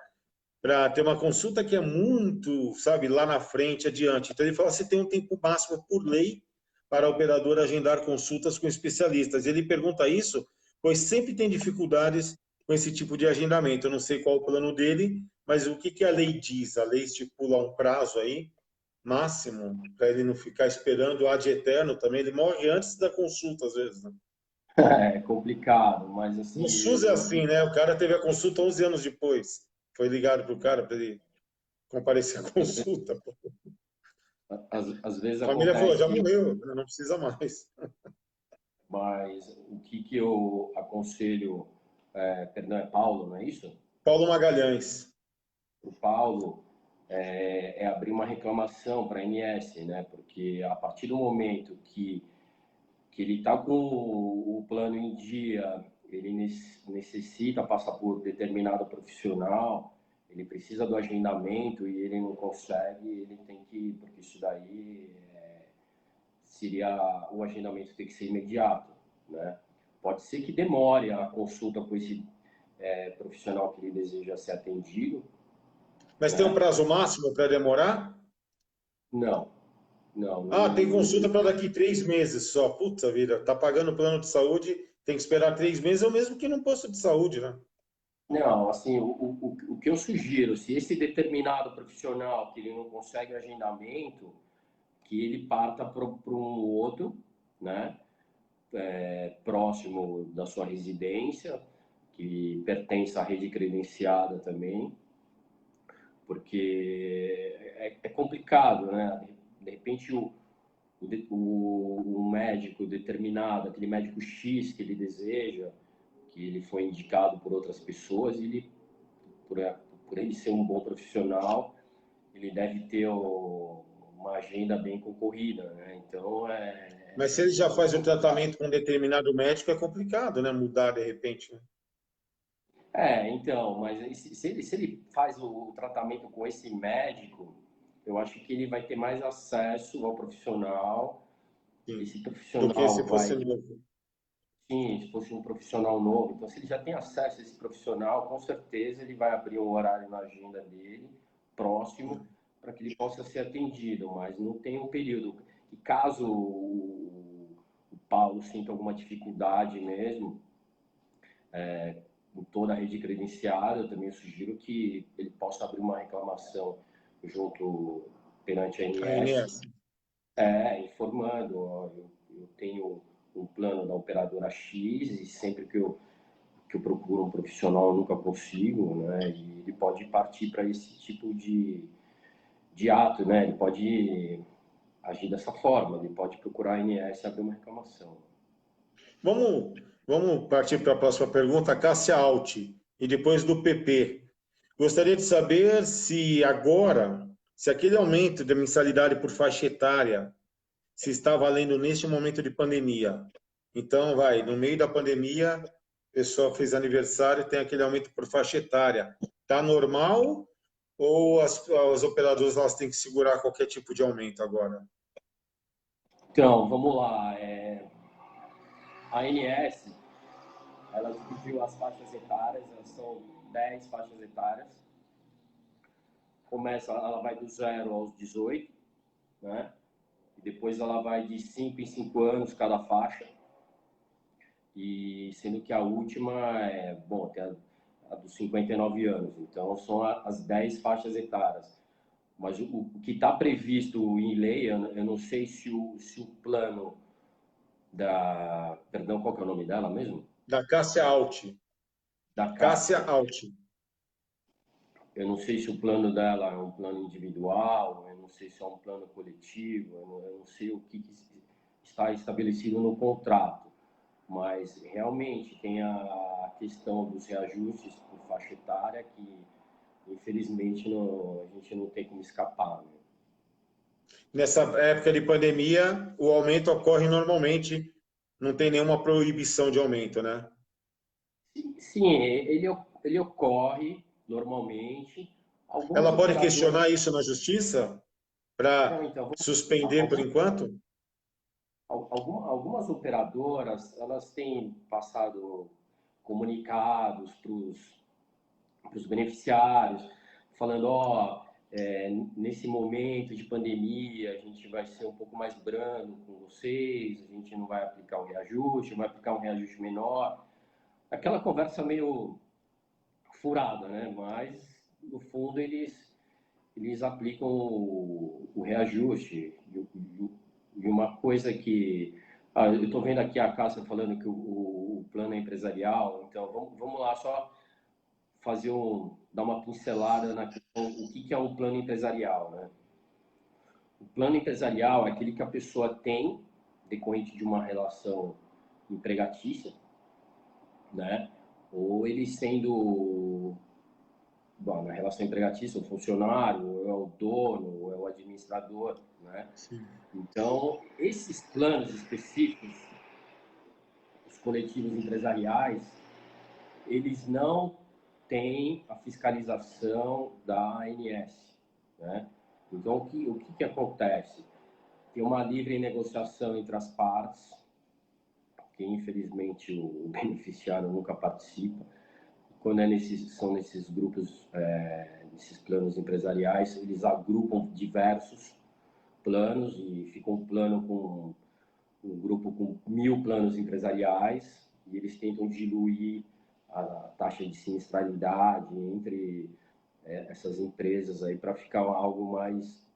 para ter uma consulta que é muito, sabe, lá na frente, adiante. Então ele fala: você tem um tempo máximo por lei para a operadora agendar consultas com especialistas. Ele pergunta isso, pois sempre tem dificuldades com esse tipo de agendamento. Eu não sei qual o plano dele, mas o que a lei diz? A lei estipula um prazo aí máximo para ele não ficar esperando ad eterno também. Ele morre antes da consulta, às vezes, né? É complicado, mas No assim, SUS é assim, né? O cara teve a consulta 11 anos depois. Foi ligado para o cara para ele comparecer à consulta. às vezes A família falou: já acontece, morreu, não precisa mais. mas o que eu aconselho, perdão, é Paulo, não é isso? Paulo Magalhães. O Paulo abrir uma reclamação para a ANS, né? Porque a partir do momento que ele está com o plano em dia, ele necessita passar por determinado profissional, ele precisa do agendamento e ele não consegue, ele tem que, porque isso daí seria, o agendamento tem que ser imediato, né? Pode ser que demore a consulta com esse profissional que ele deseja ser atendido, Mas tem um né? prazo máximo para demorar? Não, não, Ah, tem não, consulta para daqui 3 meses só. Puta vida, tá pagando o plano de saúde, tem que esperar 3 meses, é o mesmo que num posto de saúde, né? não, assim, o que eu sugiro, se esse determinado profissional que ele não consegue agendamento, que ele parta para um outro, né, próximo da sua residência, que pertence à rede credenciada também, porque é complicado, né? De repente o médico determinado, aquele médico X que ele deseja, que ele foi indicado por outras pessoas, e ele, por ele ser um bom profissional, ele deve ter uma agenda bem concorrida, né? Então, Mas se ele já faz o tratamento com um determinado médico, é complicado, né? Mudar de repente, né? então, mas se ele faz o tratamento com esse médico, eu acho que ele vai ter mais acesso ao profissional. Sim. Esse Do que se profissional fosse vai, novo. sim, se fosse um profissional novo. Então, se ele já tem acesso a esse profissional, com certeza ele vai abrir um horário na agenda dele, próximo, para que ele possa ser atendido, mas não tem um período. E caso o Paulo sinta alguma dificuldade mesmo, com toda a rede credenciada, eu também sugiro que ele possa abrir uma reclamação junto perante a A ANS, ANS. informando, ó, eu tenho um plano da operadora X e sempre que eu procuro um profissional eu nunca consigo, né? E ele pode partir para esse tipo de ato, né? Ele pode agir dessa forma, ele pode procurar a ANS e abrir uma reclamação. Vamos partir para a próxima pergunta. Cássia Alt, e depois do PP. Gostaria de saber se agora, se aquele aumento da mensalidade por faixa etária se está valendo neste momento de pandemia. Então, no meio da pandemia, a pessoa fez aniversário e tem aquele aumento por faixa etária. Está normal ou as operadoras elas têm que segurar qualquer tipo de aumento agora? Então, vamos lá. A ANS, ela dividiu as faixas etárias, elas são 10 faixas etárias. Ela vai do 0 aos 18, né? E depois ela vai de 5 em 5 anos cada faixa. E sendo que a última tem a dos 59 anos. Então são as 10 faixas etárias. Mas o que está previsto em lei, eu não sei se o plano da. Perdão, qual que é o nome dela mesmo? Da Cássia Alt. Da Cássia Cássia. Alt. Eu não sei se o plano dela é um plano individual, eu não sei se é um plano coletivo, eu não sei o que está estabelecido no contrato, mas realmente tem a questão dos reajustes por faixa etária que, infelizmente, a gente não tem como escapar, né? Nessa época de pandemia, o aumento ocorre normalmente, não tem nenhuma proibição de aumento, né? Sim, ele ocorre normalmente. Algumas Ela pode operadoras. questionar isso na justiça Não, para então, suspender por enquanto? algumas operadoras, elas têm passado comunicados para os beneficiários, falando, nesse momento de pandemia, a gente vai ser um pouco mais brando com vocês, a gente não vai aplicar um reajuste, vai aplicar um reajuste menor. Aquela conversa meio furada, né? Mas, no fundo, eles aplicam o reajuste. E uma coisa que. Eu estou vendo aqui a Cássia falando que o plano é empresarial, então vamos lá só dar uma pincelada na questão, o que é um plano empresarial, né? O plano empresarial é aquele que a pessoa tem decorrente de uma relação empregatícia, né? Ou ele sendo, bom, na relação empregatícia, o funcionário, ou é o dono, ou é o administrador, né? Sim. Então, esses planos específicos, os coletivos empresariais, eles não têm a fiscalização da ANS, né? Então, o que acontece? Tem uma livre negociação entre as partes, que infelizmente o beneficiário nunca participa. Quando são nesses grupos, nesses planos empresariais, eles agrupam diversos planos e fica um plano com um grupo com 1.000 planos empresariais e eles tentam diluir a taxa de sinistralidade entre essas empresas aí para ficar algo mais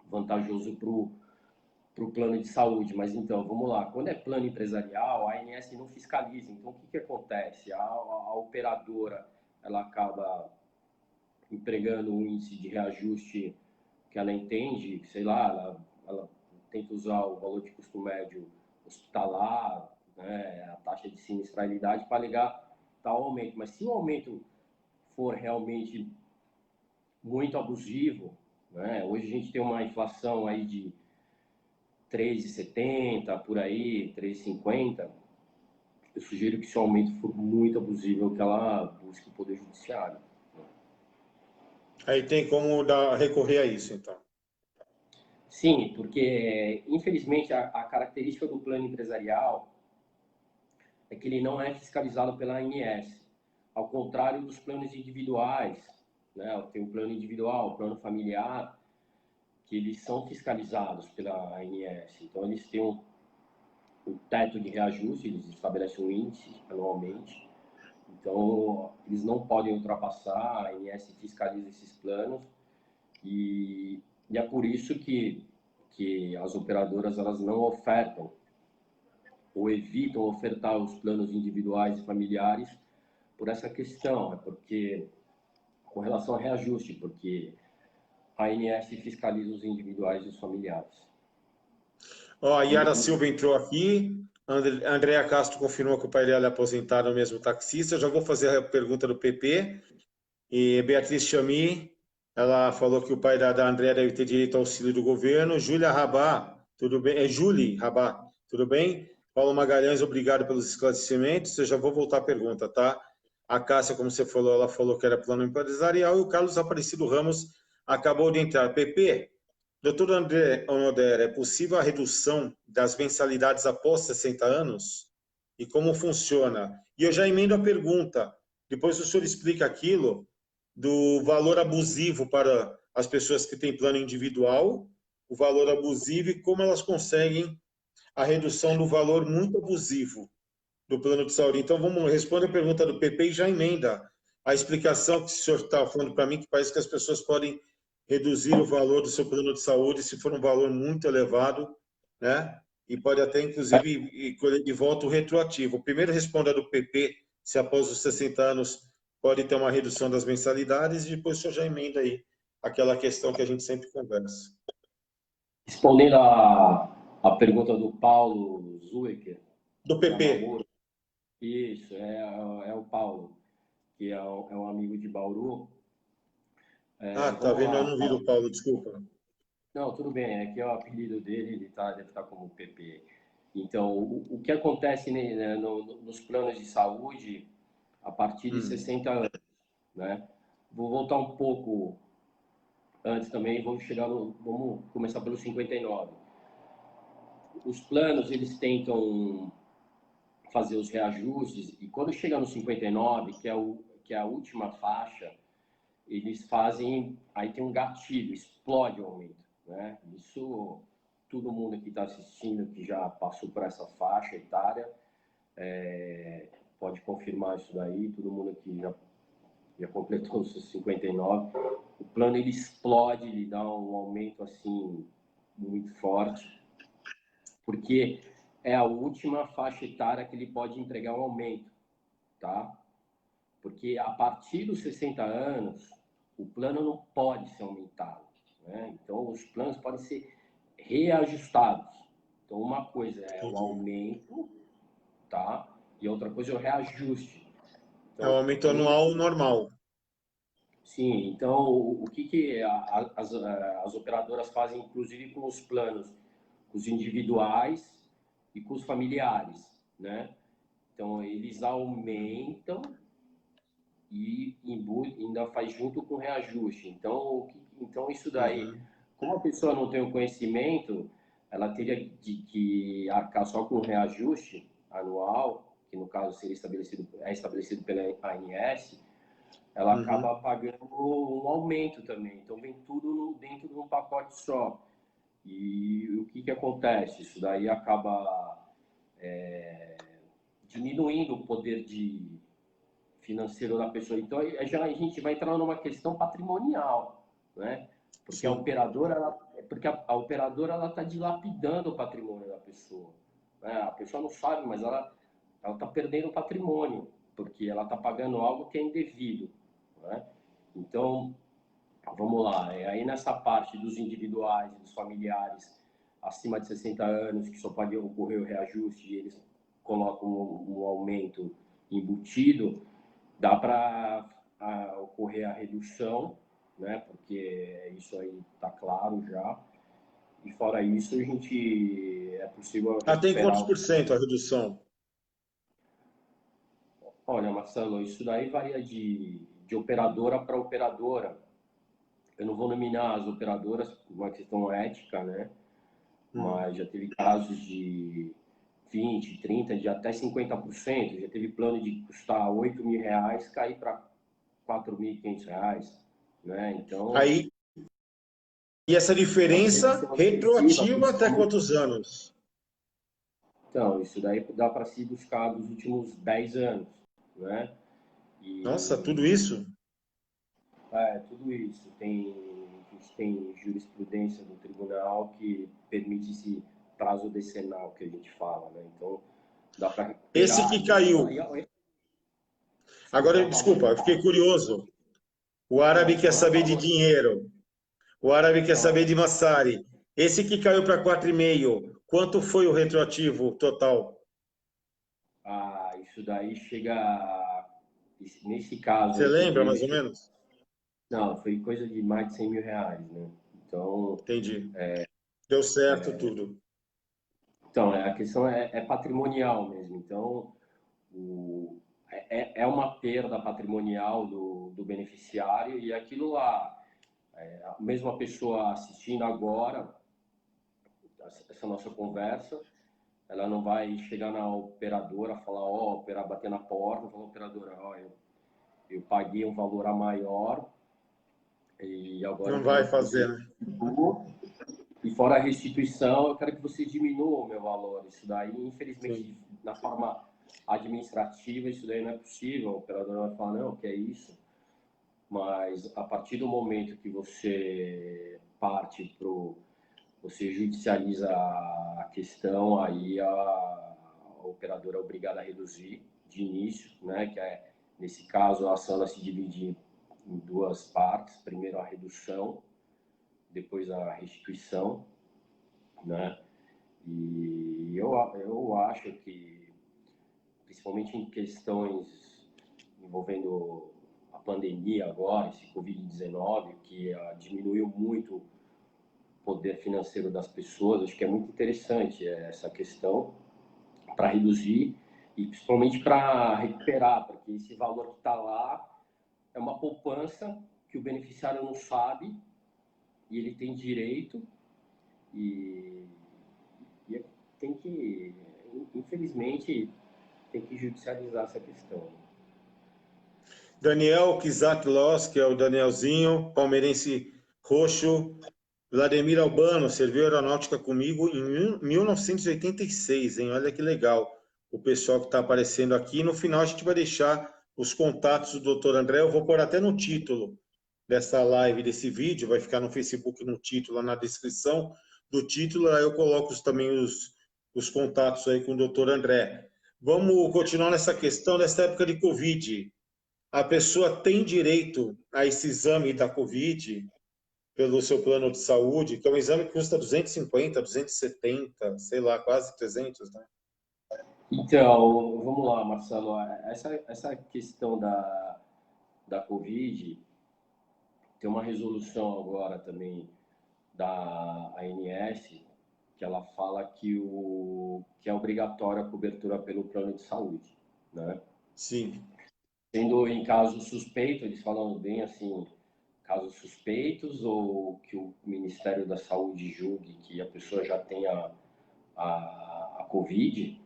vantajoso para o plano de saúde. Mas então, vamos lá, quando é plano empresarial, a ANS não fiscaliza. Então, o que acontece? A operadora ela acaba empregando um índice de reajuste que ela entende, sei lá, ela tenta usar o valor de custo médio hospitalar, né, a taxa de sinistralidade para alegar tal aumento. Mas se o aumento for realmente muito abusivo, né, hoje a gente tem uma inflação aí de 3,70 por aí, 3,50, eu sugiro que se o aumento for muito abusivo, que ela busque o Poder Judiciário. Aí tem como recorrer a isso, então. Sim, porque infelizmente a característica do plano empresarial é que ele não é fiscalizado pela ANS, ao contrário dos planos individuais, né? Tem o plano individual, o plano familiar, que eles são fiscalizados pela ANS. Então eles têm um teto de reajuste, eles estabelecem um índice anualmente. Então eles não podem ultrapassar, a ANS fiscaliza esses planos e é por isso que as operadoras elas não ofertam ou evitam ofertar os planos individuais e familiares por essa questão, porque com relação a reajuste, porque a ANS fiscaliza os individuais e os familiares. Ó, a Yara Silva entrou aqui. Andréa Castro confirmou que o pai dela é aposentado, mesmo taxista. Já vou fazer a pergunta do PP. E Beatriz Chami, ela falou que o pai da Andréa deve ter direito ao auxílio do governo. Júlia Rabá, tudo bem? É Julie Rabá, tudo bem? Paulo Magalhães, obrigado pelos esclarecimentos. Eu já vou voltar à pergunta, tá? A Cássia, como você falou, ela falou que era plano empresarial. E o Carlos Aparecido Ramos acabou de entrar. PP, doutor André Onoder, é possível a redução das mensalidades após 60 anos? E como funciona? E eu já emendo a pergunta. Depois o senhor explica aquilo do valor abusivo para as pessoas que têm plano individual, o valor abusivo e como elas conseguem a redução do valor muito abusivo do plano de saúde. Então, vamos responder a pergunta do PP e já emenda a explicação que o senhor está falando para mim, que parece que as pessoas podem reduzir o valor do seu plano de saúde se for um valor muito elevado, né? E pode até, inclusive, colher de volta o retroativo. Primeiro responda do PP, se após os 60 anos pode ter uma redução das mensalidades, e depois o senhor já emenda aí aquela questão que a gente sempre conversa. Respondendo a pergunta do Paulo Zuecker, Do PP. isso, é o Paulo, que é um amigo de Bauru. Tá Vamos vendo? Eu lá, não vi Paulo. do Paulo, desculpa. Não, tudo bem, é que é o apelido dele, deve estar como PP. Então, o que acontece né, nos planos de saúde a partir de 60 anos, né? Vou voltar um pouco antes também, vamos começar pelo 59. Os planos, eles tentam fazer os reajustes e quando chega no 59, que é a última faixa, eles fazem, aí tem um gatilho, explode o aumento, né? Isso, todo mundo que está assistindo, que já passou por essa faixa etária, pode confirmar isso daí, todo mundo que já completou os seus 59, o plano ele explode, ele dá um aumento assim, muito forte, porque é a última faixa etária que ele pode entregar um aumento, tá? Porque a partir dos 60 anos, o plano não pode ser aumentado, né? Então, os planos podem ser reajustados. Então, uma coisa é o aumento, tá? E outra coisa é o reajuste. É o Então, aumento anual normal. sim, então o que as operadoras fazem, inclusive com os planos, com os individuais e com os familiares, né? Então, eles aumentam e ainda faz junto com o reajuste. Então isso daí, como a pessoa não tem o conhecimento, ela teria que arcar só com o reajuste anual, que no caso seria estabelecido pela ANS, ela acaba pagando um aumento também. Então vem tudo dentro de um pacote só. E o que acontece? Isso daí acaba diminuindo o poder financeiro da pessoa. Então, já a gente vai entrar numa questão patrimonial, né? Porque a Sim. operadora, a operadora ela está dilapidando o patrimônio da pessoa. Né? A pessoa não sabe, mas ela está perdendo o patrimônio, porque ela está pagando algo que é indevido. Né? Então, vamos lá. Aí nessa parte dos individuais e dos familiares acima de 60 anos, que só pode ocorrer o reajuste, eles coloca um aumento embutido, dá para ocorrer a redução, né? Porque isso aí está claro já. E fora isso, a gente é possível Tem quantos recuperar. por cento a redução? Olha, Marcelo, isso daí varia de operadora para operadora. Eu não vou nominar as operadoras por uma questão ética, né? Hum. Mas já teve casos de 20, 30, de até 50%. Já teve plano de custar R$ 8.000, cair para R$ 4.500, né? Então, Aí, e essa é uma diferença redução expressiva, retroativa até principalmente. quantos anos? Então, isso daí dá para se buscar dos últimos 10 anos, né? Nossa, tudo E isso? tudo isso. A gente tem jurisprudência do tribunal que permite esse prazo decenal que a gente fala, né? Então, dá para Esse recuperar que ali. caiu. Agora, Desculpa, desculpa, eu fiquei curioso. O não, árabe quer então eu saber de falo. dinheiro. O árabe quer saber Então, de Massari. Esse que caiu para 4,5, quanto foi o retroativo total? isso daí chega. Nesse caso Você aí que lembra, mais teve. ou menos? Não, foi coisa de mais de R$ 100.000, né? Então, Entendi. Deu certo tudo. a questão é patrimonial mesmo. Então, é uma perda patrimonial do beneficiário e aquilo lá, a mesma pessoa assistindo agora, essa nossa conversa, ela não vai chegar na operadora, falar, operar, bater na porta, falar, operadora, eu paguei um valor a maior e agora eu Não vai quero que fazer, você né? restitua. E fora a restituição, eu quero que você diminua o meu valor. Isso daí, Sim. infelizmente, na forma administrativa, isso daí não é possível. O operador vai falar, não, que é isso. Mas a partir do momento que você parte você judicializa a questão, aí a operadora é obrigada a reduzir de início, né? Que é, nesse caso, a ação ela se divide em duas partes. Primeiro a redução, depois a restituição, né? E eu acho que, principalmente em questões envolvendo a pandemia agora, esse Covid-19, que diminuiu muito o poder financeiro das pessoas, acho que é muito interessante essa questão para reduzir e principalmente para recuperar, porque esse valor que está lá é uma poupança que o beneficiário não sabe e ele tem direito e, e tem que, infelizmente, tem que judicializar essa questão. Daniel Kizak Loss, que é o Danielzinho, palmeirense roxo. Vladimir Albano serviu aeronáutica comigo em 1986, hein? Olha que legal. O pessoal que está aparecendo aqui. No final, a gente vai deixar os contatos do Dr. André. Eu vou pôr até no título dessa live, desse vídeo. Vai ficar no Facebook, no título, lá na descrição do título. Aí eu coloco também os contatos aí com o Dr. André. Vamos continuar nessa questão dessa época de Covid. A pessoa tem direito a esse exame da Covid pelo seu plano de saúde, que é um exame que custa 250, 270, sei lá, quase 300, né? Então, vamos lá, Marcelo. Essa questão da Covid, tem uma resolução agora também da ANS, que ela fala que é obrigatória a cobertura pelo plano de saúde, né? Sim. Sendo em caso suspeito, eles falam bem assim, casos suspeitos ou que o Ministério da Saúde julgue que a pessoa já tenha a Covid,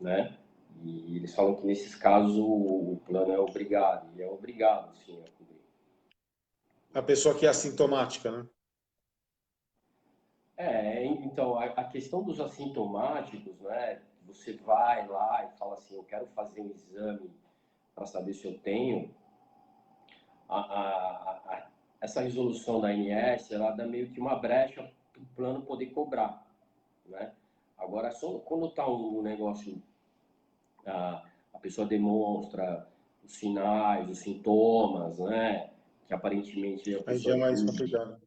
né? E eles falam que nesses casos o plano é obrigado, e é obrigado, sim, a cobrir. A pessoa que é assintomática, né? Então, a questão dos assintomáticos, né? Você vai lá e fala assim, eu quero fazer um exame para saber se eu tenho. Essa resolução da ANS, ela dá meio que uma brecha para o plano poder cobrar, né? Agora, só quando está um negócio, a pessoa demonstra os sinais, os sintomas, né? Que aparentemente a Aí já é pessoa mais tem. complicado.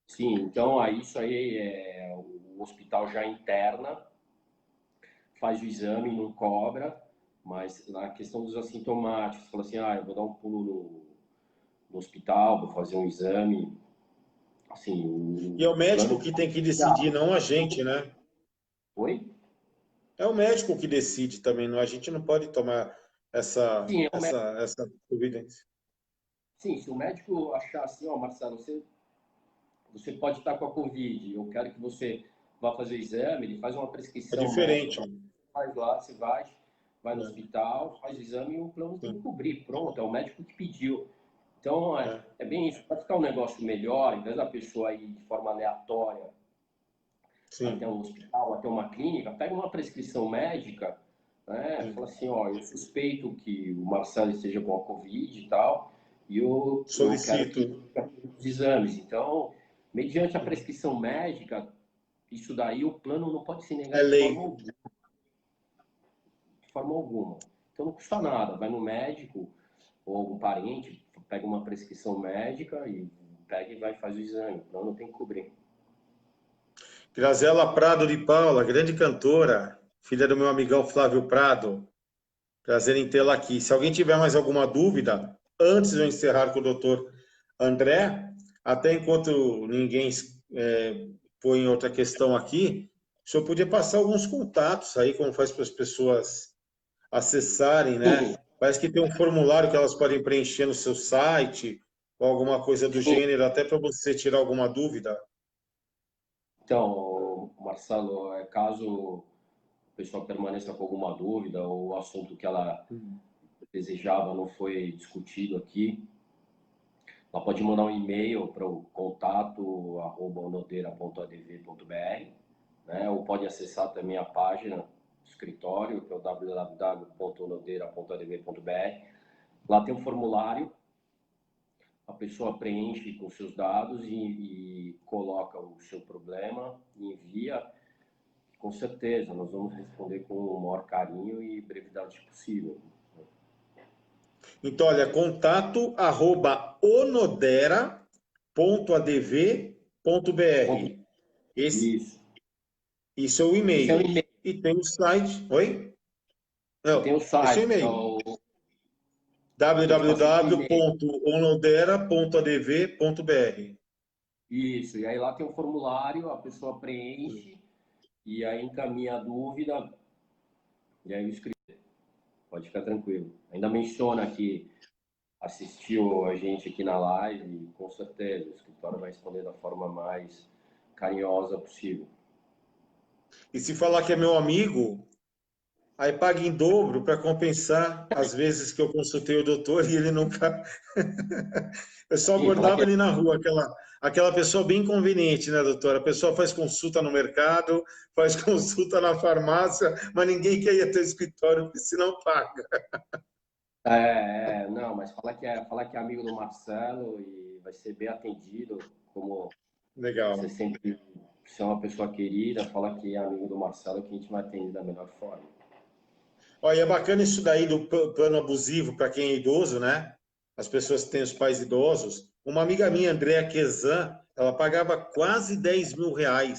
Sim, então aí isso aí o hospital já interna, faz o exame, não cobra, mas na questão dos assintomáticos, fala assim, eu vou dar um pulo no hospital, vou fazer um exame, assim, E é o o médico plano... que tem que decidir, não a gente, né? Oi? É o médico que decide também, não? A gente não pode tomar Sim, essa providência. sim, se o médico achar assim, Marcelo, você pode estar com a Covid, eu quero que você vá fazer o exame, ele faz uma É prescrição diferente. médica, faz lá, você vai no É, hospital, faz o exame e o plano tem que sim, cobrir. Pronto, é o médico que pediu. Então, é, é bem isso. Para ficar um negócio melhor, em vez da pessoa ir de forma aleatória até sim, um hospital, até uma clínica, pega uma prescrição médica, né? sim. Fala assim, eu suspeito que o Marcelo esteja com a Covid e tal, e eu quero Solicito. que os exames. Então, mediante a prescrição médica, isso daí o plano não pode ser É negado de forma lei. alguma. De forma alguma. Então não custa nada, vai no médico ou algum parente, pega uma prescrição médica e pega e vai fazer o exame. Então não tem que cobrir. Graziela Prado de Paula, grande cantora, filha do meu amigão Flávio Prado. Prazer em tê-la aqui. Se alguém tiver mais alguma dúvida, antes de eu encerrar com o doutor André, até enquanto ninguém põe outra questão aqui, o senhor podia passar alguns contatos aí, como faz para as pessoas acessarem, Sim, né? Parece que tem um formulário que elas podem preencher no seu site, ou alguma coisa do sim. gênero, até para você tirar alguma dúvida. Então, Marcelo, caso a pessoa permaneça com alguma dúvida ou o assunto que ela desejava não foi discutido aqui, ela pode mandar um e-mail para o contato@onodeira.adv.br, né? Ou pode acessar também a página do escritório, que é o www.onodeira.adv.br. Lá tem um formulário, a pessoa preenche com seus dados e coloca o seu problema e envia. Com certeza, nós vamos responder com o maior carinho e brevidade possível. Então, olha, contato@onodera.adv.br. Esse, Isso. isso é o Esse é o e-mail. e-mail. E tem o site. Oi? E tem o Não, esse é o site, que é e-mail. eu te passei por e-mail. www.onodera.adv.br. Isso, e aí lá tem um formulário, a pessoa preenche e aí encaminha a dúvida e aí o escritório pode ficar tranquilo. Ainda menciona que assistiu a gente aqui na live e com certeza o escritório vai responder da forma mais carinhosa possível. E se falar que é meu amigo, aí paga em dobro para compensar as vezes que eu consultei o doutor e ele nunca. Eu só Sim, falar abordava que ele na rua, aquela pessoa bem conveniente, né, doutora? A pessoa faz consulta no mercado, faz consulta na farmácia, mas ninguém quer ir até o escritório, porque senão paga. não, mas falar que é amigo do Marcelo e vai ser bem atendido, como você Legal. sempre você é uma pessoa querida, fala que é amigo do Marcelo que a gente vai atender da melhor forma. Olha, é bacana isso daí do plano abusivo para quem é idoso, né? As pessoas que têm os pais idosos. Uma amiga minha, Andréa Quesan, ela pagava quase R$ 10.000,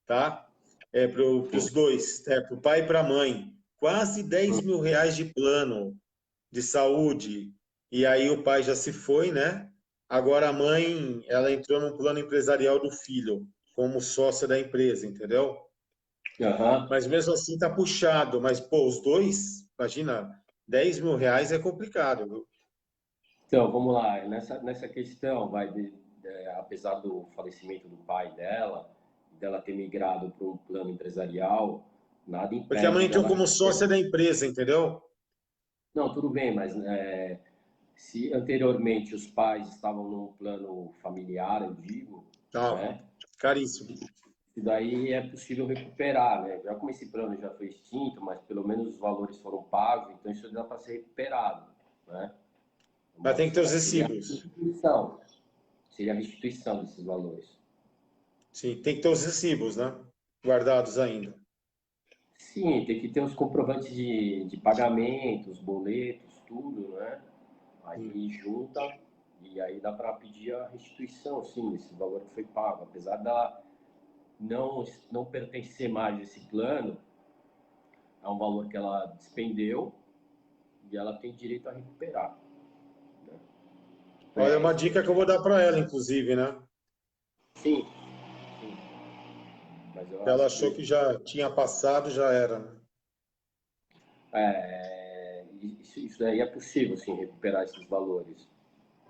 tá? Para os dois, para o pai e para a mãe. Quase R$ 10.000 de plano de saúde. E aí o pai já se foi, né? Agora a mãe, ela entrou no plano empresarial do filho, como sócia da empresa, entendeu? Aham. Mas mesmo assim tá puxado. Mas, pô, os dois, imagina, R$ 10.000 é complicado, viu? Então, vamos lá. Nessa questão, apesar do falecimento do pai dela ter migrado para um plano empresarial, nada Porque a mãe impede entrou dela como receber. sócia da empresa, entendeu? Não, tudo bem, mas se anteriormente os pais estavam num plano familiar, eu digo, Tava. né? Caríssimo. E daí é possível recuperar, né? Já como esse plano já foi extinto, mas pelo menos os valores foram pagos, então isso dá para ser recuperado, né? Mas tem que ter os Seria a recibos. restituição, seria a restituição desses valores. Sim, tem que ter os recibos, né? Guardados ainda. Sim, tem que ter os comprovantes de pagamento, os boletos, tudo, né? Sim. Aí junta e aí dá para pedir a restituição, sim, desse valor que foi pago. Apesar dela não pertencer mais a esse plano, é um valor que ela despendeu e ela tem direito a recuperar, né? Olha, é É, uma dica que eu vou dar para ela, inclusive, né? sim, sim, mas eu Ela acho achou que que já tinha passado, já era, né? isso daí é possível, sim, recuperar esses valores.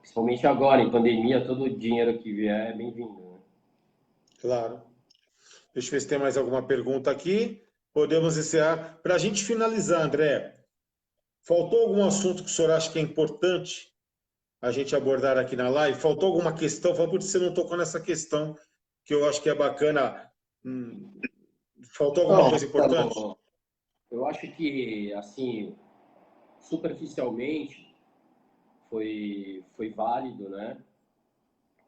Principalmente agora, em pandemia, todo o dinheiro que vier é bem-vindo, né? Claro. Deixa eu ver se tem mais alguma pergunta aqui. Podemos encerrar. Para a gente finalizar, André, faltou algum assunto que o senhor acha que é importante a gente abordar aqui na live? Faltou alguma questão? Faltou porque você não tocou nessa questão que eu acho que é bacana. Hum, Faltou alguma Não, coisa importante? Marcelo, eu acho que, assim, superficialmente foi válido, né?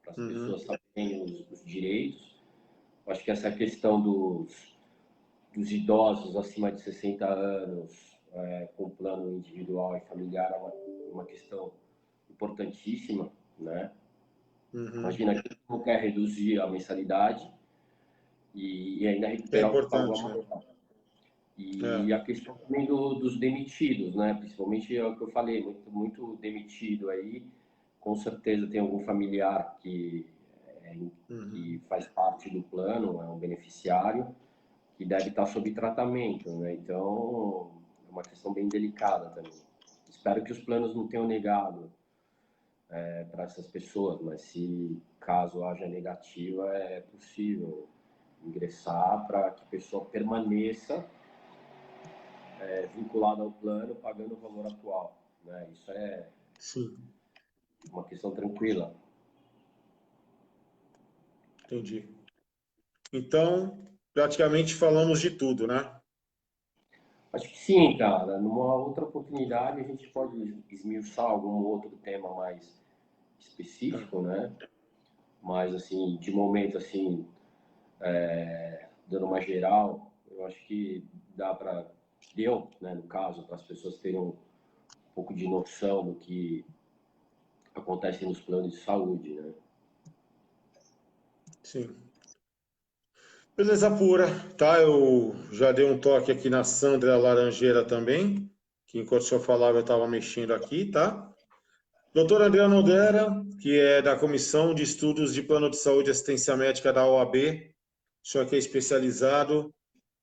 Para as Uhum, pessoas saberem os direitos. Eu acho que essa questão dos idosos acima de 60 anos, com plano individual e familiar, é uma questão importantíssima, né? uhum. Imagina que não quer reduzir a mensalidade e ainda É recuperar o que pagou a importante, né? maior. É. E a questão também dos demitidos, né? Principalmente é o que eu falei, muito demitido aí. Com certeza tem algum familiar é, Uhum. que faz parte do plano, é um beneficiário, que deve estar sob tratamento, né? Então, é uma questão bem delicada também. Espero que os planos não tenham negado para essas pessoas, mas se caso haja negativa, é possível ingressar para que a pessoa permaneça vinculada ao plano, pagando o valor atual, né? Isso é Sim, uma questão tranquila. entendi. Então, praticamente falamos de tudo, né? Acho que sim, cara. Numa outra oportunidade a gente pode esmiuçar algum outro tema mais Tá. específico, né? Mas assim, de momento assim, dando uma geral, eu acho que dá para deu, né, no caso, para as pessoas terem um pouco de noção do que acontece nos planos de saúde, né? Sim. Beleza pura, tá? Eu já dei um toque aqui na Sandra Laranjeira também, que enquanto o senhor falava eu estava mexendo aqui, tá? Doutor André Nodera, que é da Comissão de Estudos de Plano de Saúde e Assistência Médica da OAB, o senhor que é especializado.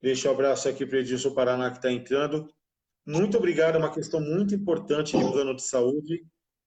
Deixa o abraço aqui para o Edilson Paraná que está entrando. Muito obrigado, é uma questão muito importante de plano de saúde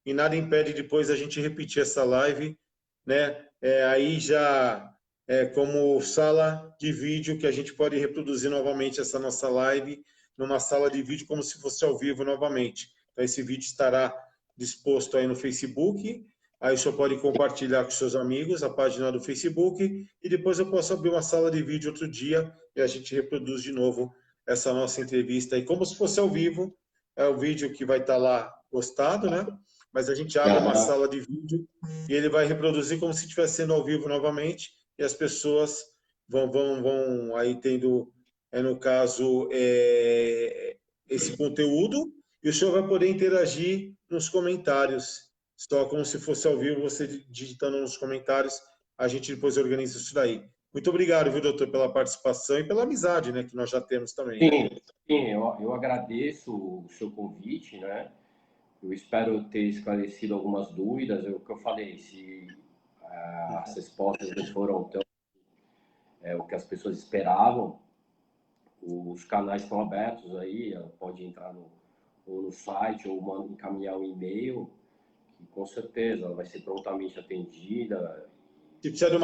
e nada impede depois a gente repetir essa live, né? Aí já é como sala de vídeo que a gente pode reproduzir novamente essa nossa live numa sala de vídeo como se fosse ao vivo novamente. Então esse vídeo estará disposto aí no Facebook, aí o senhor pode compartilhar com seus amigos a página do Facebook e depois eu posso abrir uma sala de vídeo outro dia e a gente reproduz de novo essa nossa entrevista aí, como se fosse ao vivo. É o vídeo que vai estar lá postado, né? Mas a gente abre uma Aham. sala de vídeo e ele vai reproduzir como se estivesse sendo ao vivo novamente e as pessoas vão aí tendo, no caso, esse conteúdo e o senhor vai poder interagir nos comentários. Só como se fosse ao vivo, você digitando nos comentários, a gente depois organiza isso daí. Muito obrigado, viu, doutor, pela participação e pela amizade, né, que nós já temos também, né? Sim, sim, eu agradeço o seu convite, né? Eu espero ter esclarecido algumas dúvidas. É o que eu falei, se as respostas não foram tão, o que as pessoas esperavam, os canais estão abertos aí, ela pode entrar ou no site ou encaminhar um e-mail, que com certeza ela vai ser prontamente atendida. Se precisa de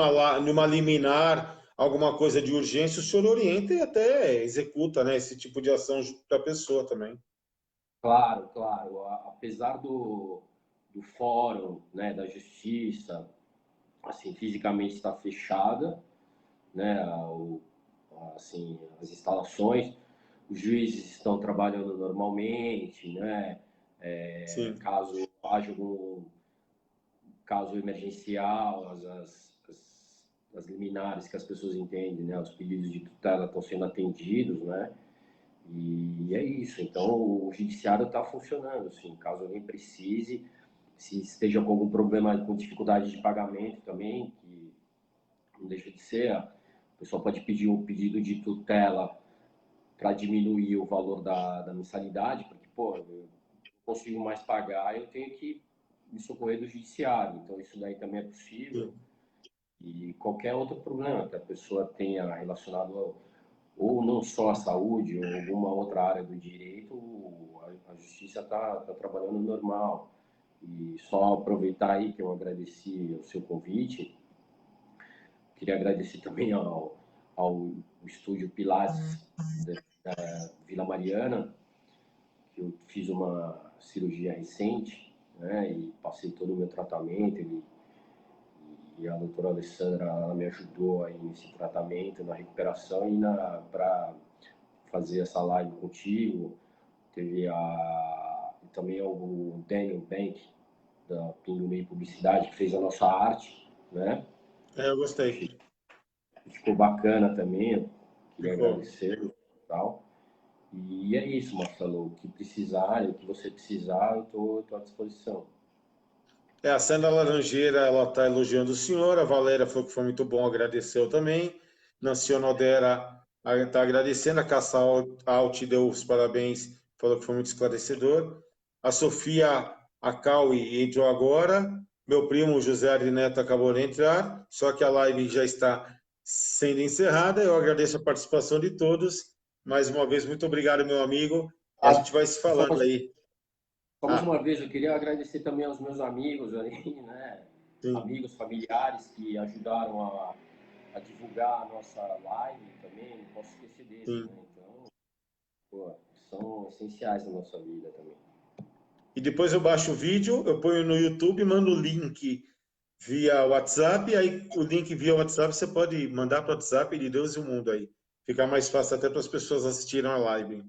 uma liminar, alguma coisa de urgência, o senhor orienta e até executa, né, esse tipo de ação junto da pessoa também. Claro, claro, apesar do fórum, né, da justiça, assim, fisicamente estar fechada, né, assim, as instalações, os juízes estão trabalhando normalmente, né, Sim. caso haja algum caso emergencial, as liminares que as pessoas entendem, né, os pedidos de tutela estão sendo atendidos, né, e é isso. Então, o judiciário está funcionando, sim, caso alguém precise, se esteja com algum problema, com dificuldade de pagamento também, que não deixa de ser, a pessoa pode pedir um pedido de tutela para diminuir o valor da mensalidade, porque, pô, eu não consigo mais pagar, eu tenho que me socorrer do judiciário. Então, isso daí também é possível. E qualquer outro problema que a pessoa tenha relacionado ou não só a saúde, ou alguma outra área do direito, a justiça está trabalhando normal. E só aproveitar aí que eu agradeci o seu convite, queria agradecer também ao Estúdio Pilates da Vila Mariana, que eu fiz uma cirurgia recente, né, e passei todo o meu tratamento, e a doutora Alessandra, ela me ajudou aí nesse tratamento, na recuperação e para fazer essa live contigo. Teve também o Daniel Bank, da Pingo Meio Publicidade, que fez a nossa arte, né? Eu gostei. Ficou bacana também, eu queria Ficou. agradecer e tal. E é isso, Marcelo, o que precisar, o que você precisar, eu tô à disposição. A Sandra Laranjeira, ela está elogiando o senhor, a Valéria falou que foi muito bom, agradeceu também. Nancy Onodera está agradecendo, a Cassa Alt deu os parabéns, falou que foi muito esclarecedor. A Sofia Acaui entrou agora, meu primo José Ari Neto acabou de entrar, só que a live já está sendo encerrada. Eu agradeço a participação de todos. Mais uma vez, muito obrigado, meu amigo. E a gente vai se falando aí. Mais uma vez, eu queria agradecer também aos meus amigos aí, né? Sim. Amigos, familiares que ajudaram a divulgar a nossa live também, não posso esquecer deles, Sim. né? Então, pô, são essenciais na nossa vida também. E depois eu baixo o vídeo, eu ponho no YouTube, mando o link via WhatsApp, aí o link via WhatsApp você pode mandar para o WhatsApp de Deus e o mundo aí. Fica mais fácil até para as pessoas assistirem a live.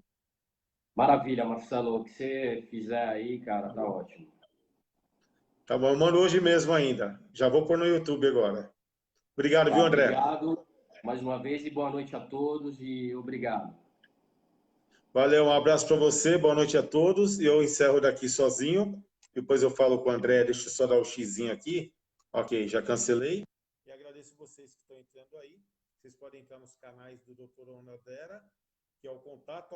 Maravilha, Marcelo, o que você fizer aí, cara, tá ótimo. Tá bom, eu mando hoje mesmo ainda. Já vou pôr no YouTube agora. Obrigado, Tá, viu, André? obrigado mais uma vez e boa noite a todos e obrigado. Valeu, um abraço para você, boa noite a todos. Eu encerro daqui sozinho, depois eu falo com o André, deixa eu só dar o xizinho aqui. Ok, já cancelei. E agradeço vocês que estão entrando aí. Vocês podem entrar nos canais do Dr. Onodera, que é o contato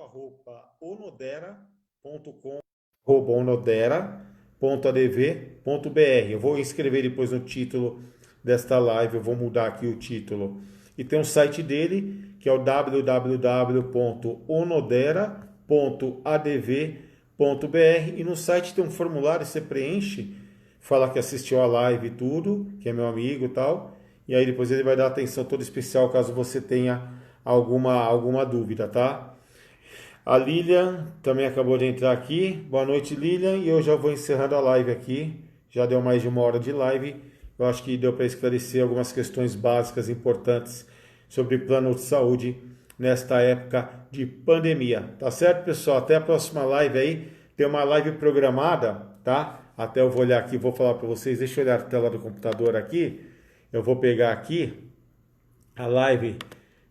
onodera.com, onodera.adv.br. Eu vou escrever depois no título desta live, eu vou mudar aqui o título. E tem um site dele, que é o www.onodera.adv.br, e no site tem um formulário, você preenche, fala que assistiu a live e tudo, que é meu amigo e tal, e aí depois ele vai dar atenção toda especial caso você tenha alguma dúvida, tá? A Lilian também acabou de entrar aqui. Boa noite, Lilian. E eu já vou encerrando a live aqui. Já deu mais de uma hora de live. Eu acho que deu para esclarecer algumas questões básicas importantes sobre plano de saúde nesta época de pandemia. Tá certo, pessoal? Até a próxima live aí. Tem uma live programada, tá? Até eu vou olhar aqui, vou falar para vocês. Deixa eu olhar a tela do computador aqui. Eu vou pegar aqui a live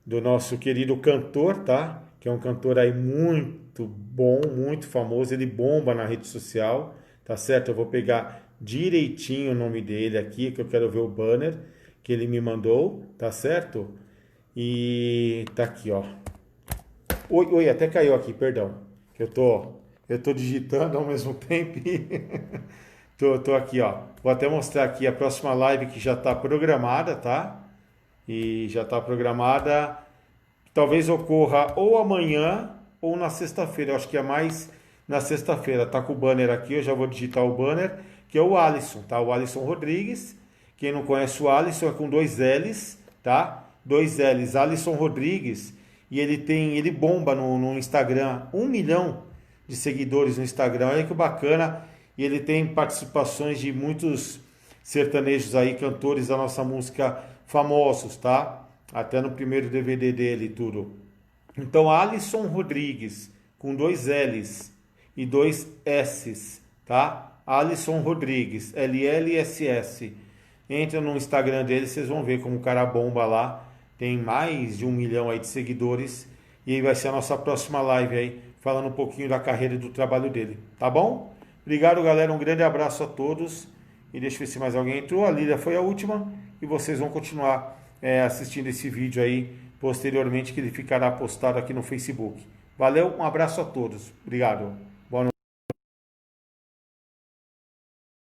do nosso querido cantor, tá? Que é um cantor aí muito bom, muito famoso, ele bomba na rede social, tá certo? Eu vou pegar direitinho o nome dele aqui, que eu quero ver o banner que ele me mandou, tá certo? E tá aqui, ó. Oi, até caiu aqui, perdão. Eu tô digitando ao mesmo tempo e tô aqui, ó. Vou até mostrar aqui a próxima live que já tá programada, tá? E já tá programada. Talvez ocorra ou amanhã ou na sexta-feira. Eu acho que é mais na sexta-feira. Tá com o banner aqui, eu já vou digitar o banner, que é o Alisson, tá? O Alisson Rodrigues. Quem não conhece o Alisson é com dois L's, tá? Dois L's, Alisson Rodrigues. E ele bomba no Instagram, 1 milhão de seguidores no Instagram. Olha que bacana. E ele tem participações de muitos sertanejos aí, cantores da nossa música famosos, tá? Até no primeiro DVD dele e tudo. Então, Alisson Rodrigues, com dois L's e dois S's, tá? Alisson Rodrigues, LLSS. Entra no Instagram dele, vocês vão ver como o cara bomba lá. Tem mais de 1 milhão aí de seguidores. E aí vai ser a nossa próxima live aí, falando um pouquinho da carreira e do trabalho dele. Tá bom? Obrigado, galera. Um grande abraço a todos. E deixa eu ver se mais alguém entrou. A Lília foi a última. E vocês vão continuar assistindo esse vídeo aí posteriormente, que ele ficará postado aqui no Facebook. Valeu, um abraço a todos. Obrigado.